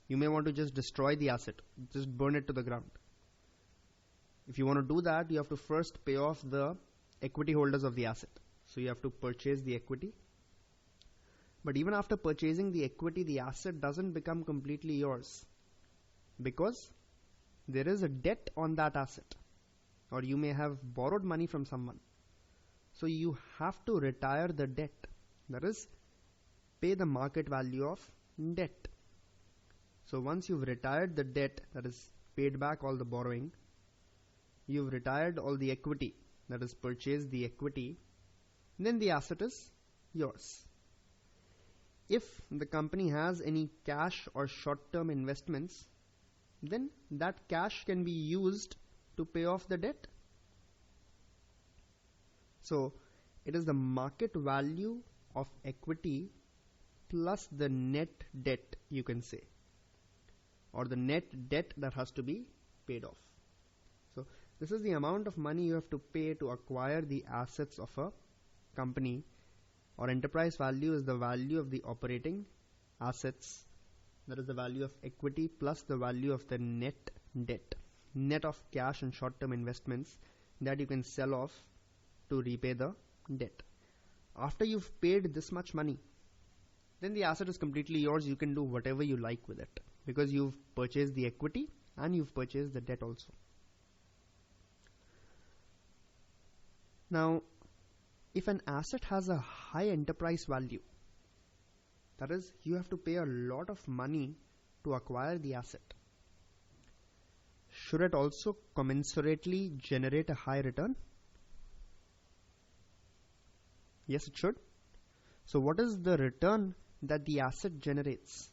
You may want to just destroy the asset, just burn it to the ground. If you want to do that, you have to first pay off the equity holders of the asset. So you have to purchase the equity. But even after purchasing the equity, the asset doesn't become completely yours, because there is a debt on that asset, or you may have borrowed money from someone. So you have to retire the debt, that is, pay the market value of debt. So once you've retired the debt, that is, paid back all the borrowing, you've retired all the equity, that is, purchased the equity, then the asset is yours. If the company has any cash or short-term investments, then that cash can be used to pay off the debt. So it is the market value of equity plus the net debt, you can say, or the net debt that has to be paid off. So this is the amount of money you have to pay to acquire the assets of a company, or enterprise value is the value of the operating assets, that is the value of equity plus the value of the net debt, net of cash and short-term investments that you can sell off to repay the debt. After you've paid this much money, then the asset is completely yours. You can do whatever you like with it, because you've purchased the equity and you've purchased the debt also. Now, if an asset has a high enterprise value, that is, you have to pay a lot of money to acquire the asset, should it also commensurately generate a high return? Yes, it should. So what is the return that the asset generates?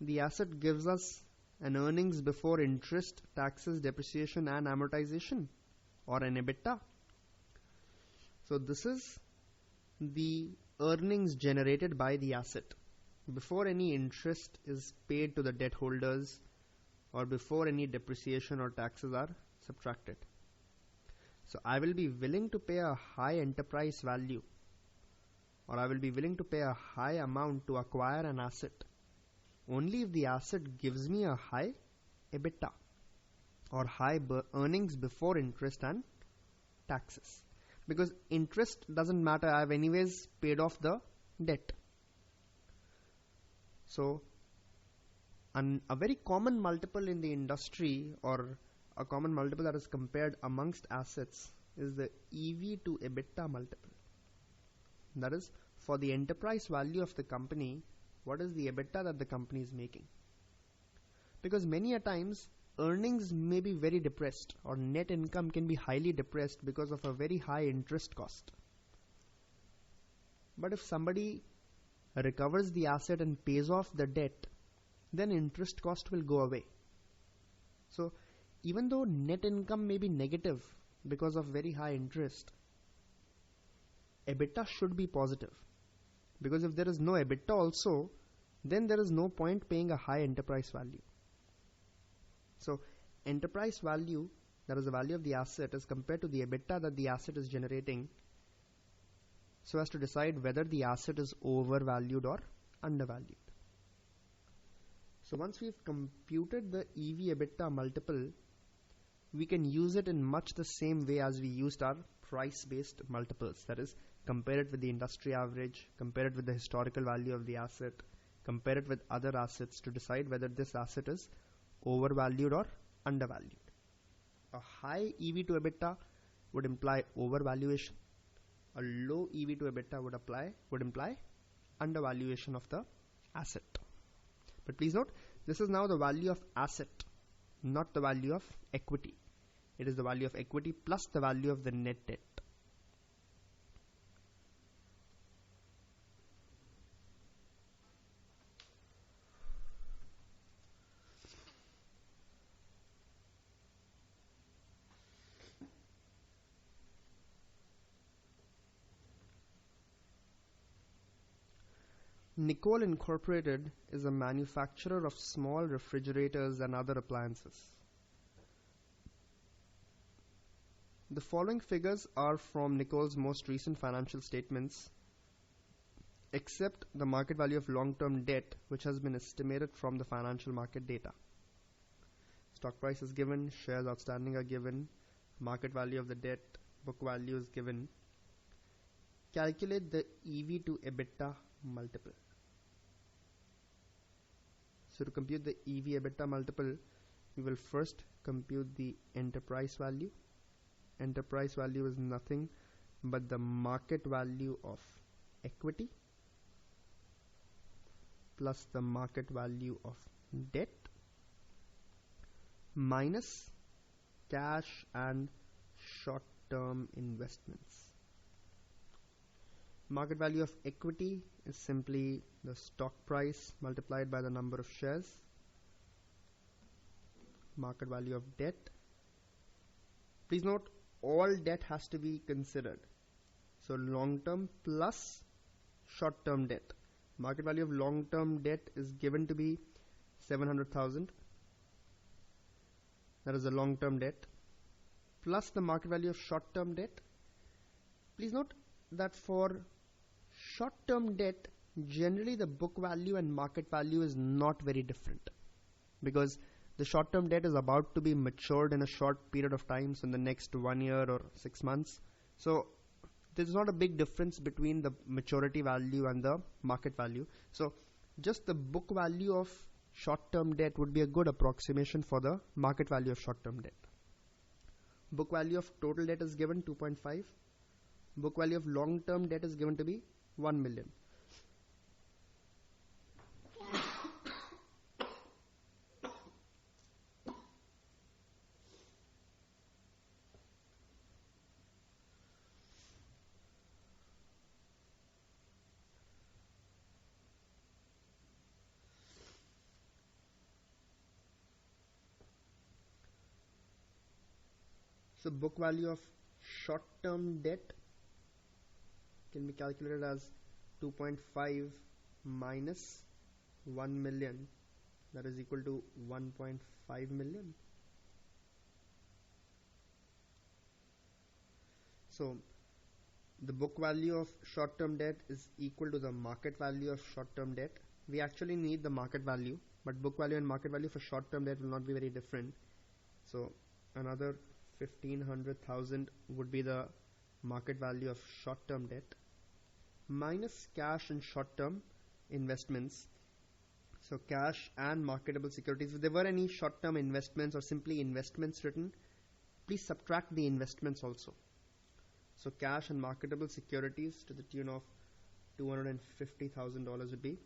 The asset gives us an earnings before interest, taxes, depreciation and amortization, or an EBITDA. So this is the earnings generated by the asset before any interest is paid to the debt holders, or before any depreciation or taxes are subtracted. So I will be willing to pay a high enterprise value, or I will be willing to pay a high amount to acquire an asset only if the asset gives me a high EBITDA, or high earnings before interest and taxes. Because interest doesn't matter, I have anyways paid off the debt. So a very common multiple in the industry, or a common multiple that is compared amongst assets, is the EV to EBITDA multiple. That is, for the enterprise value of the company, what is the EBITDA that the company is making? Because many a times earnings may be very depressed, or net income can be highly depressed because of a very high interest cost. But if somebody recovers the asset and pays off the debt, then interest cost will go away. So even though net income may be negative because of very high interest, EBITDA should be positive. Because if there is no EBITDA also, then there is no point paying a high enterprise value. So enterprise value, that is the value of the asset, is compared to the EBITDA that the asset is generating, so as to decide whether the asset is overvalued or undervalued. So once we've computed the EV EBITDA multiple, we can use it in much the same way as we used our price-based multiples. That is, compare it with the industry average, compare it with the historical value of the asset, compare it with other assets to decide whether this asset is overvalued or undervalued. A high EV to EBITDA would imply overvaluation. A low EV to EBITDA would imply undervaluation of the asset. But please note, this is now the value of asset, not the value of equity. It is the value of equity plus the value of the net debt. Nicole Incorporated is a manufacturer of small refrigerators and other appliances. The following figures are from Nicole's most recent financial statements, except the market value of long-term debt, which has been estimated from the financial market data. Stock price is given, shares outstanding are given, market value of the debt, book value is given. Calculate the EV to EBITDA multiple. So to compute the EV EBITDA multiple, we will first compute the enterprise value. Enterprise value is nothing but the market value of equity plus the market value of debt minus cash and short-term investments. Market value of equity is simply the stock price multiplied by the number of shares. Market value of debt. Please note, all debt has to be considered. So long-term plus short-term debt. Market value of long-term debt is given to be 700,000. That is the long-term debt. Plus the market value of short-term debt. Please note that for short-term debt, generally the book value and market value is not very different, because the short-term debt is about to be matured in a short period of time, so in the next 1 year or 6 months. So there's not a big difference between the maturity value and the market value. So just the book value of short-term debt would be a good approximation for the market value of short-term debt. Book value of total debt is given 2.5. Book value of long-term debt is given to be 1 million. So book value of short-term debt can be calculated as 2.5 minus 1 million, that is equal to 1.5 million. So the book value of short-term debt is equal to the market value of short-term debt. We actually need the market value, but book value and market value for short-term debt will not be very different. So another 1500,000 would be the market value of short-term debt minus cash and short-term investments. So cash and marketable securities. If there were any short-term investments or simply investments written, please subtract the investments also. So cash and marketable securities to the tune of $250,000 would be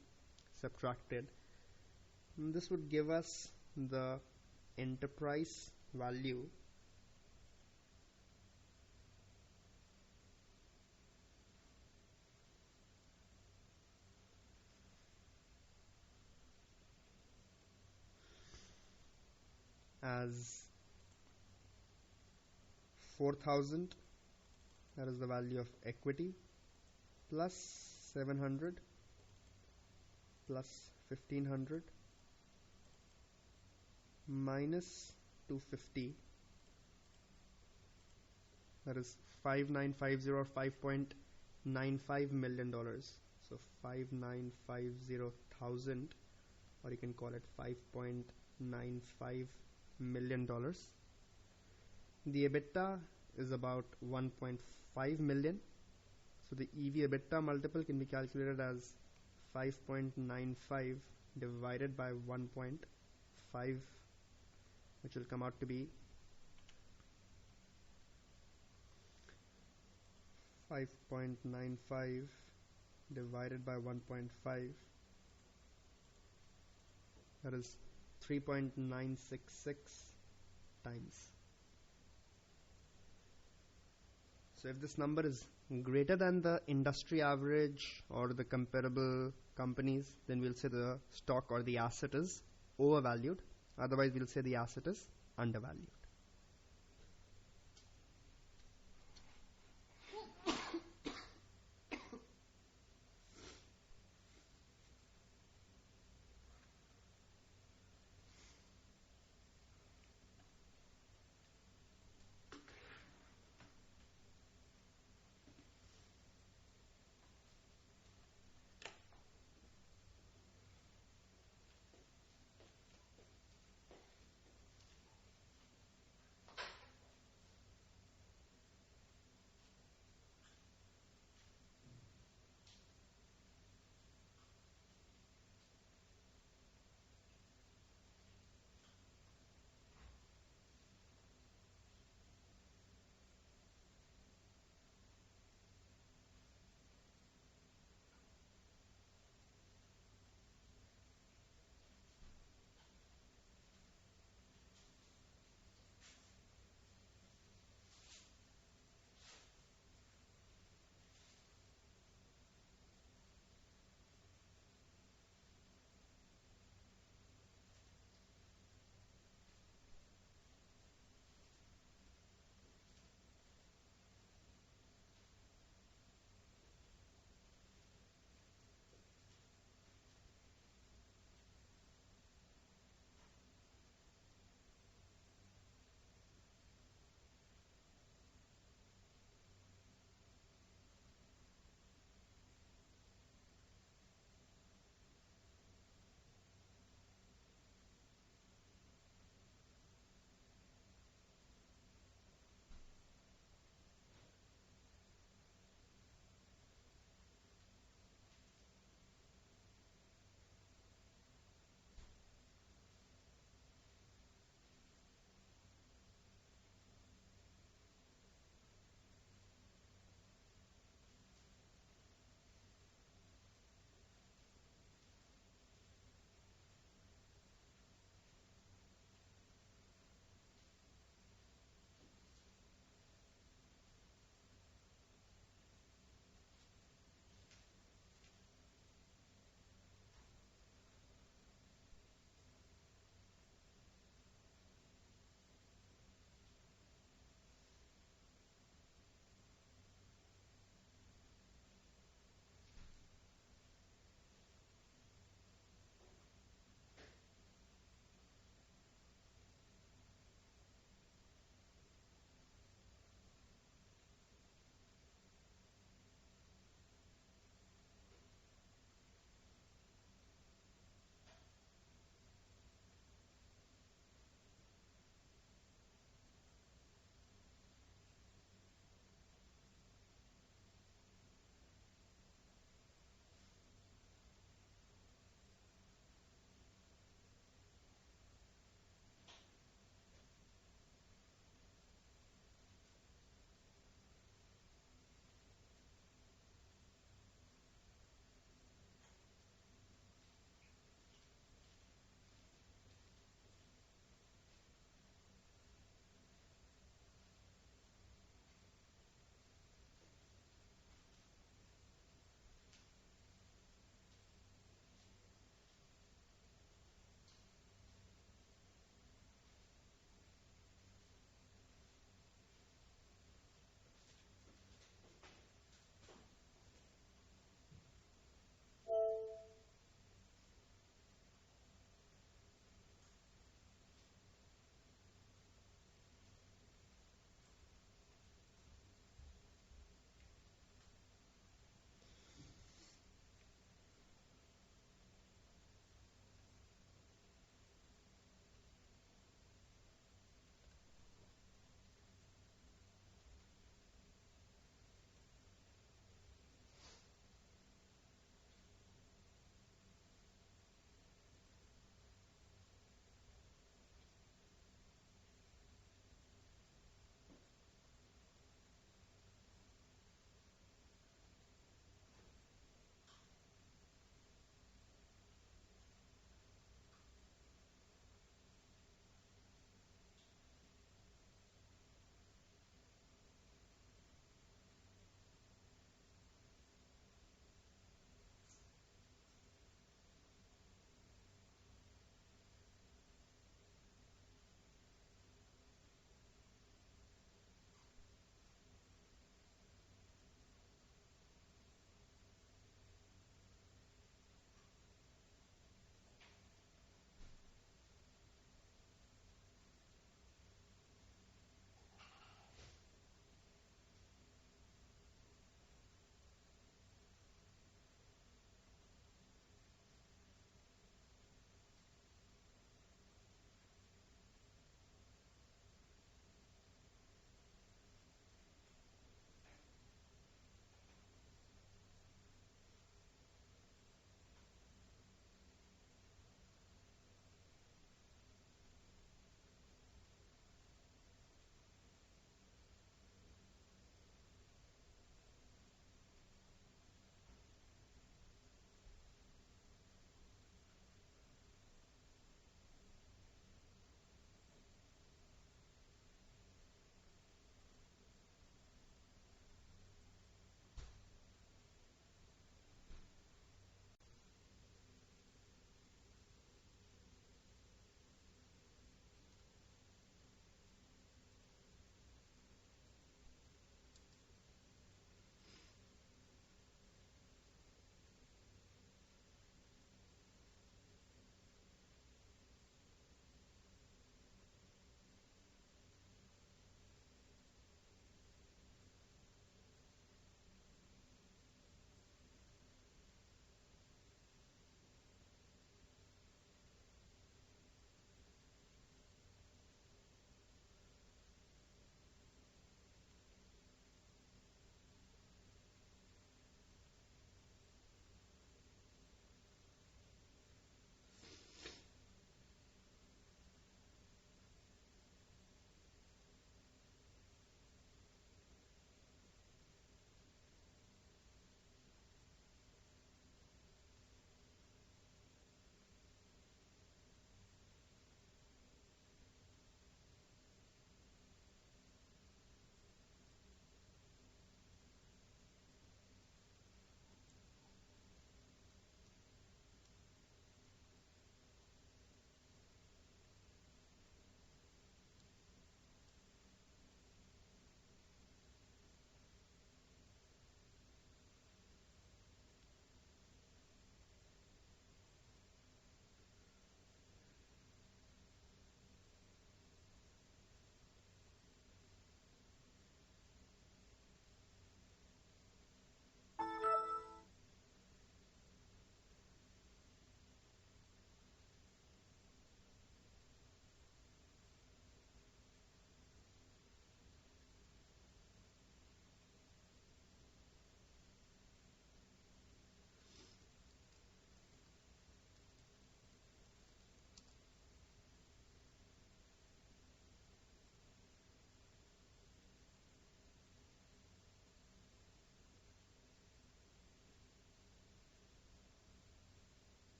subtracted. And this would give us the enterprise value as 4,000, that is the value of equity, plus 700 plus 1500 minus 250, that is 5950 or $5.95 million. So 5,950,000, or you can call it $5.95 million. The EBITDA is about 1.5 million. So the EV EBITDA multiple can be calculated as 5.95 divided by 1.5, which will come out to be 5.95 divided by 1.5, that is 3.966 times. So if this number is greater than the industry average or the comparable companies, then we'll say the stock or the asset is overvalued. Otherwise, we'll say the asset is undervalued.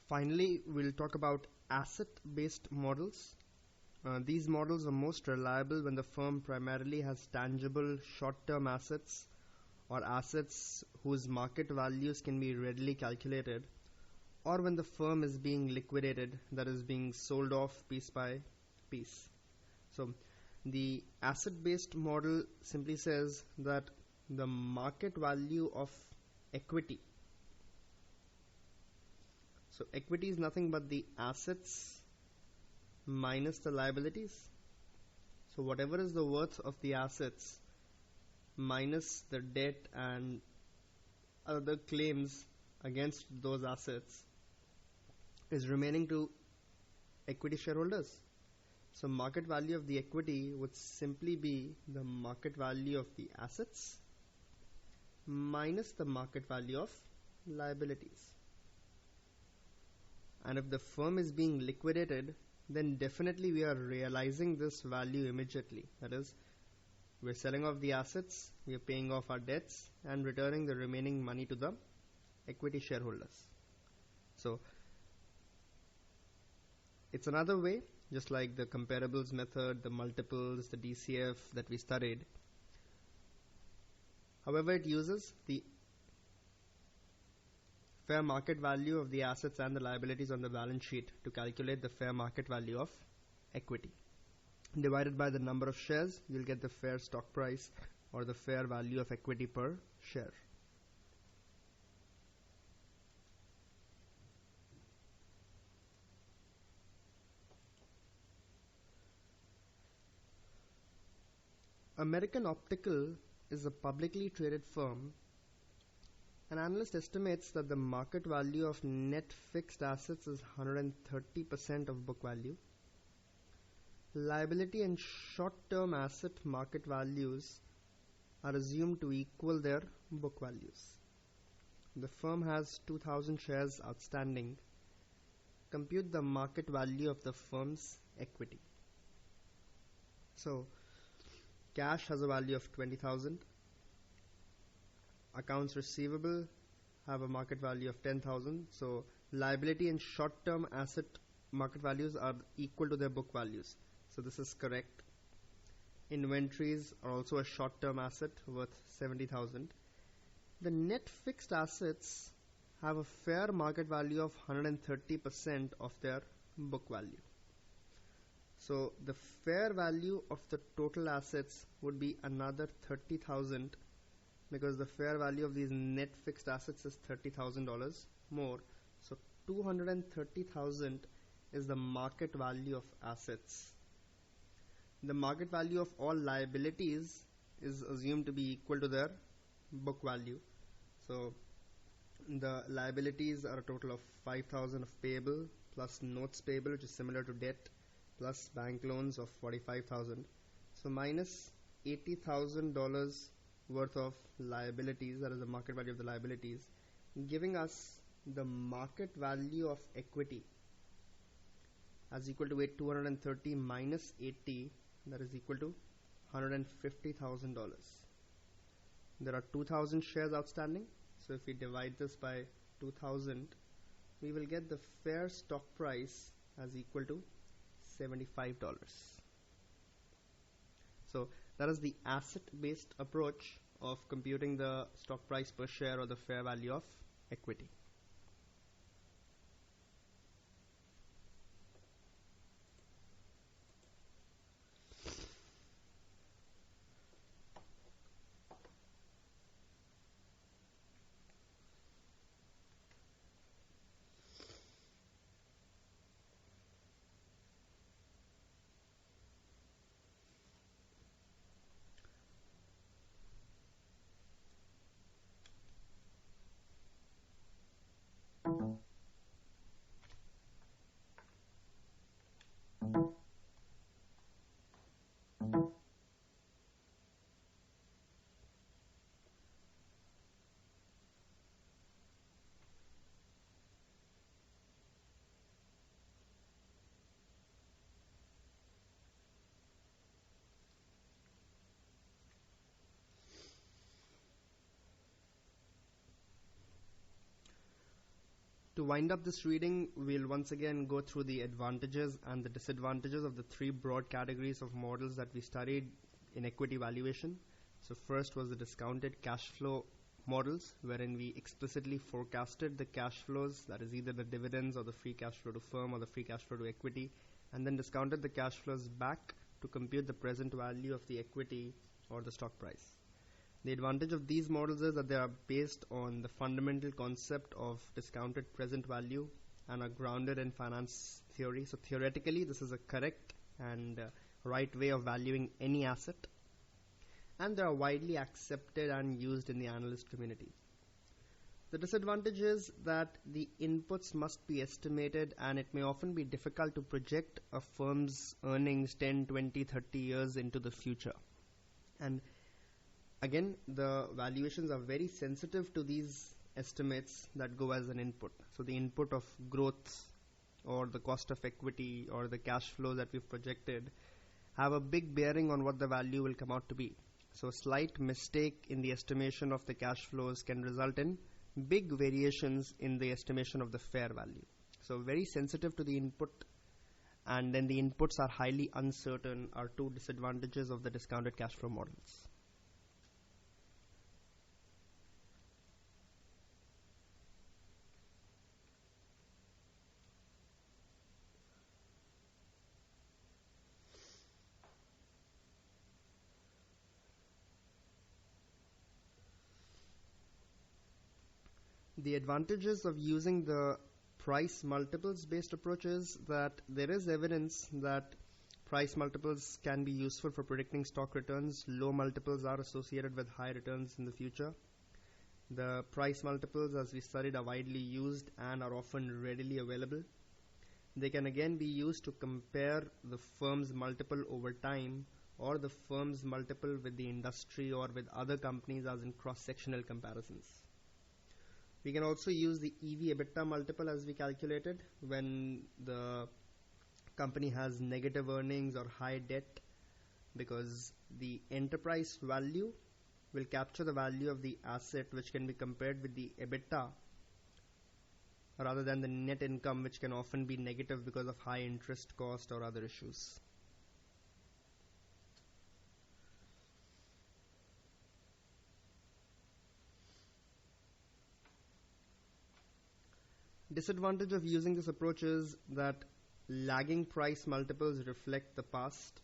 Finally, we'll talk about asset-based models. These models are most reliable when the firm primarily has tangible short-term assets or assets whose market values can be readily calculated, or when the firm is being liquidated, that is being sold off piece by piece. So the asset-based model simply says that the market value of equity. So equity is nothing but the assets minus the liabilities. So whatever is the worth of the assets minus the debt and other claims against those assets is remaining to equity shareholders. So market value of the equity would simply be the market value of the assets minus the market value of liabilities. And if the firm is being liquidated, then definitely we are realizing this value immediately. That is, we're selling off the assets, we are paying off our debts and returning the remaining money to the equity shareholders. So it's another way, just like the comparables method, the multiples, the DCF that we studied. However, it uses the fair market value of the assets and the liabilities on the balance sheet to calculate the fair market value of equity. Divided by the number of shares, you'll get the fair stock price or the fair value of equity per share. American Optical is a publicly traded firm. An analyst estimates that the market value of net fixed assets is 130% of book value. Liability and short-term asset market values are assumed to equal their book values. The firm has 2,000 shares outstanding. Compute the market value of the firm's equity. So, cash has a value of 20,000. Accounts receivable have a market value of 10,000. So liability and short-term asset market values are equal to their book values. So this is correct. Inventories are also a short-term asset worth 70,000. The net fixed assets have a fair market value of 130% of their book value. So the fair value of the total assets would be another 30,000 because the fair value of these net fixed assets is $30,000 more. So 230,000 is the market value of assets. The market value of all liabilities is assumed to be equal to their book value. So the liabilities are a total of 5,000 of payable plus notes payable, which is similar to debt, plus bank loans of 45,000. So minus $80,000 worth of liabilities, that is the market value of the liabilities, giving us the market value of equity as equal to 230 minus 80, that is equal to $150,000. There are 2,000 shares outstanding, so if we divide this by 2,000, we will get the fair stock price as equal to $75. So that is the asset-based approach of computing the stock price per share or the fair value of equity. To wind up this reading, we'll once again go through the advantages and the disadvantages of the three broad categories of models that we studied in equity valuation. So first was the discounted cash flow models, wherein we explicitly forecasted the cash flows, that is either the dividends or the free cash flow to firm or the free cash flow to equity, and then discounted the cash flows back to compute the present value of the equity or the stock price. The advantage of these models is that they are based on the fundamental concept of discounted present value and are grounded in finance theory. So theoretically, this is a correct and right way of valuing any asset, and they are widely accepted and used in the analyst community. The disadvantage is that the inputs must be estimated, and it may often be difficult to project a firm's earnings 10, 20, 30 years into the future. And again, the valuations are very sensitive to these estimates that go as an input. So the input of growth or the cost of equity or the cash flow that we've projected have a big bearing on what the value will come out to be. So a slight mistake in the estimation of the cash flows can result in big variations in the estimation of the fair value. So very sensitive to the input, and then the inputs are highly uncertain are two disadvantages of the discounted cash flow models. The advantages of using the price multiples based approach is that there is evidence that price multiples can be useful for predicting stock returns. Low multiples are associated with high returns in the future. The price multiples, as we studied, are widely used and are often readily available. They can again be used to compare the firm's multiple over time or the firm's multiple with the industry or with other companies as in cross-sectional comparisons. We can also use the EV/EBITDA multiple as we calculated when the company has negative earnings or high debt, because the enterprise value will capture the value of the asset, which can be compared with the EBITDA rather than the net income, which can often be negative because of high interest cost or other issues. Disadvantage of using this approach is that lagging price multiples reflect the past.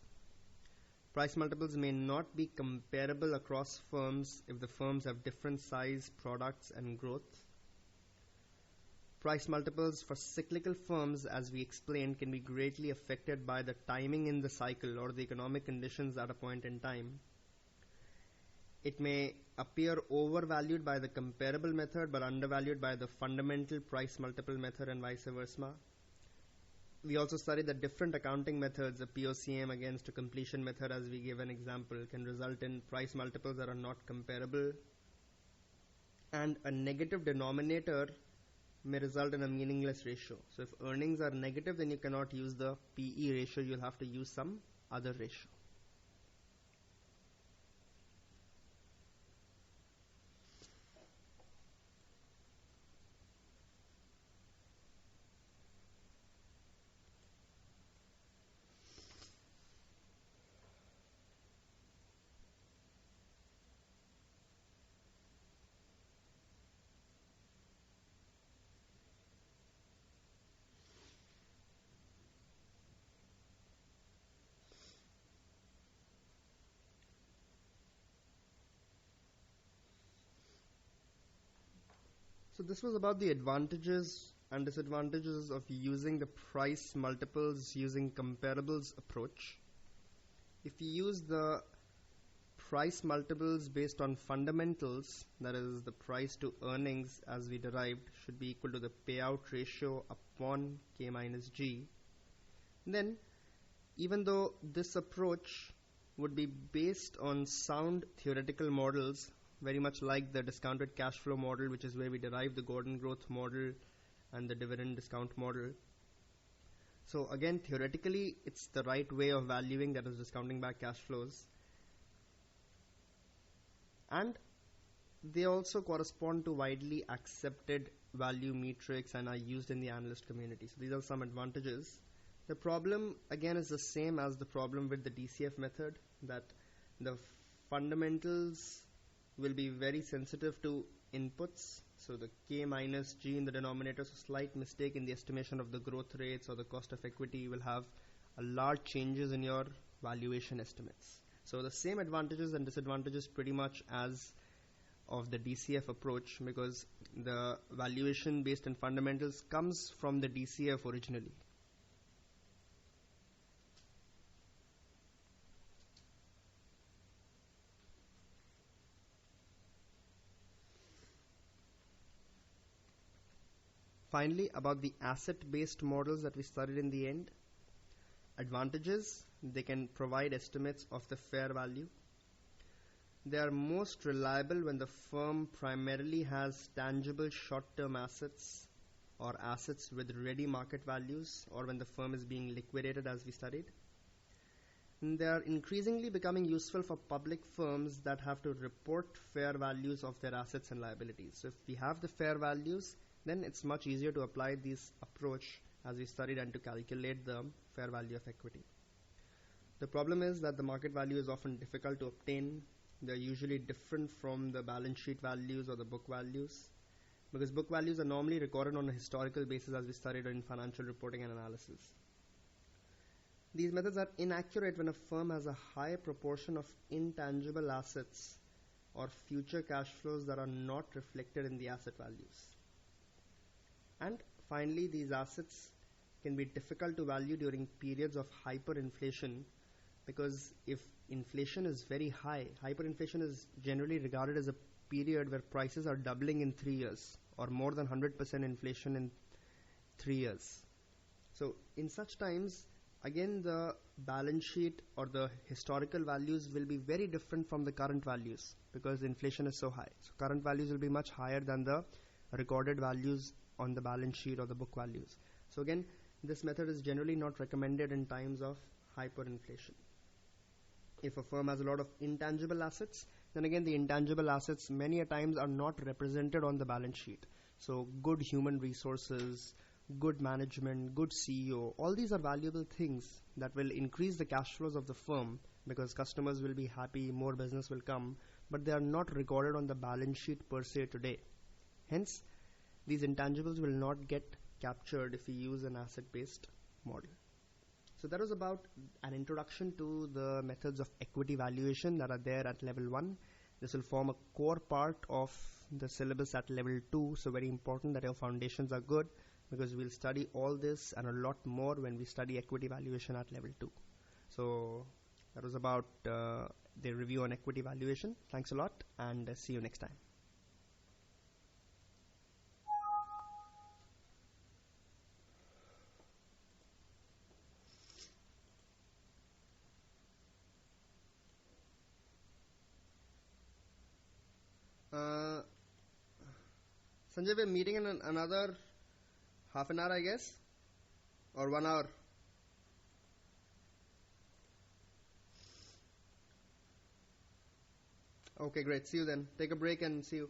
Price multiples may not be comparable across firms if the firms have different size, products, and growth. Price multiples for cyclical firms, as we explained, can be greatly affected by the timing in the cycle or the economic conditions at a point in time. It may appear overvalued by the comparable method but undervalued by the fundamental price multiple method, and vice versa. We also studied that different accounting methods, a POCM against a completion method as we gave an example, can result in price multiples that are not comparable. And a negative denominator may result in a meaningless ratio. So if earnings are negative, then you cannot use the PE ratio, you'll have to use some other ratio. So this was about the advantages and disadvantages of using the price multiples using comparables approach. If you use the price multiples based on fundamentals, that is the price to earnings as we derived should be equal to the payout ratio upon K minus G, then even though this approach would be based on sound theoretical models, very much like the discounted cash flow model, which is where we derive the Gordon growth model and the dividend discount model. So again, theoretically, it's the right way of valuing, that is discounting back cash flows. And they also correspond to widely accepted value metrics and are used in the analyst community. So these are some advantages. The problem again is the same as the problem with the DCF method, that the fundamentals will be very sensitive to inputs. So the K minus G in the denominator, so slight mistake in the estimation of the growth rates or the cost of equity will have a large changes in your valuation estimates. So the same advantages and disadvantages pretty much as of the DCF approach, because the valuation based on fundamentals comes from the DCF originally. Finally, about the asset-based models that we studied in the end. Advantages: they can provide estimates of the fair value. They are most reliable when the firm primarily has tangible short-term assets or assets with ready market values, or when the firm is being liquidated, as we studied. And they are increasingly becoming useful for public firms that have to report fair values of their assets and liabilities. So if we have the fair values, then it's much easier to apply this approach as we studied and to calculate the fair value of equity. The problem is that the market value is often difficult to obtain. They're usually different from the balance sheet values or the book values, because book values are normally recorded on a historical basis, as we studied in financial reporting and analysis. These methods are inaccurate when a firm has a high proportion of intangible assets or future cash flows that are not reflected in the asset values. And finally, these assets can be difficult to value during periods of hyperinflation, because if inflation is very high, hyperinflation is generally regarded as a period where prices are doubling in 3 years, or more than 100% inflation in 3 years. So in such times, again, the balance sheet or the historical values will be very different from the current values, because inflation is so high. So current values will be much higher than the recorded values on the balance sheet or the book values. So again, this method is generally not recommended in times of hyperinflation. If a firm has a lot of intangible assets, then again the intangible assets many a times are not represented on the balance sheet. So good human resources, good management, good CEO, all these are valuable things that will increase the cash flows of the firm, because customers will be happy, more business will come, but they are not recorded on the balance sheet per se today. Hence, these intangibles will not get captured if we use an asset-based model. So that was about an introduction to the methods of equity valuation that are there at level 1. This will form a core part of the syllabus at level 2. So very important that your foundations are good, because we'll study all this and a lot more when we study equity valuation at level 2. So that was about the review on equity valuation. Thanks a lot, and see you next time. Sanjay, we're meeting in another half an hour, I guess, or 1 hour. Okay, great. See you then. Take a break and see you.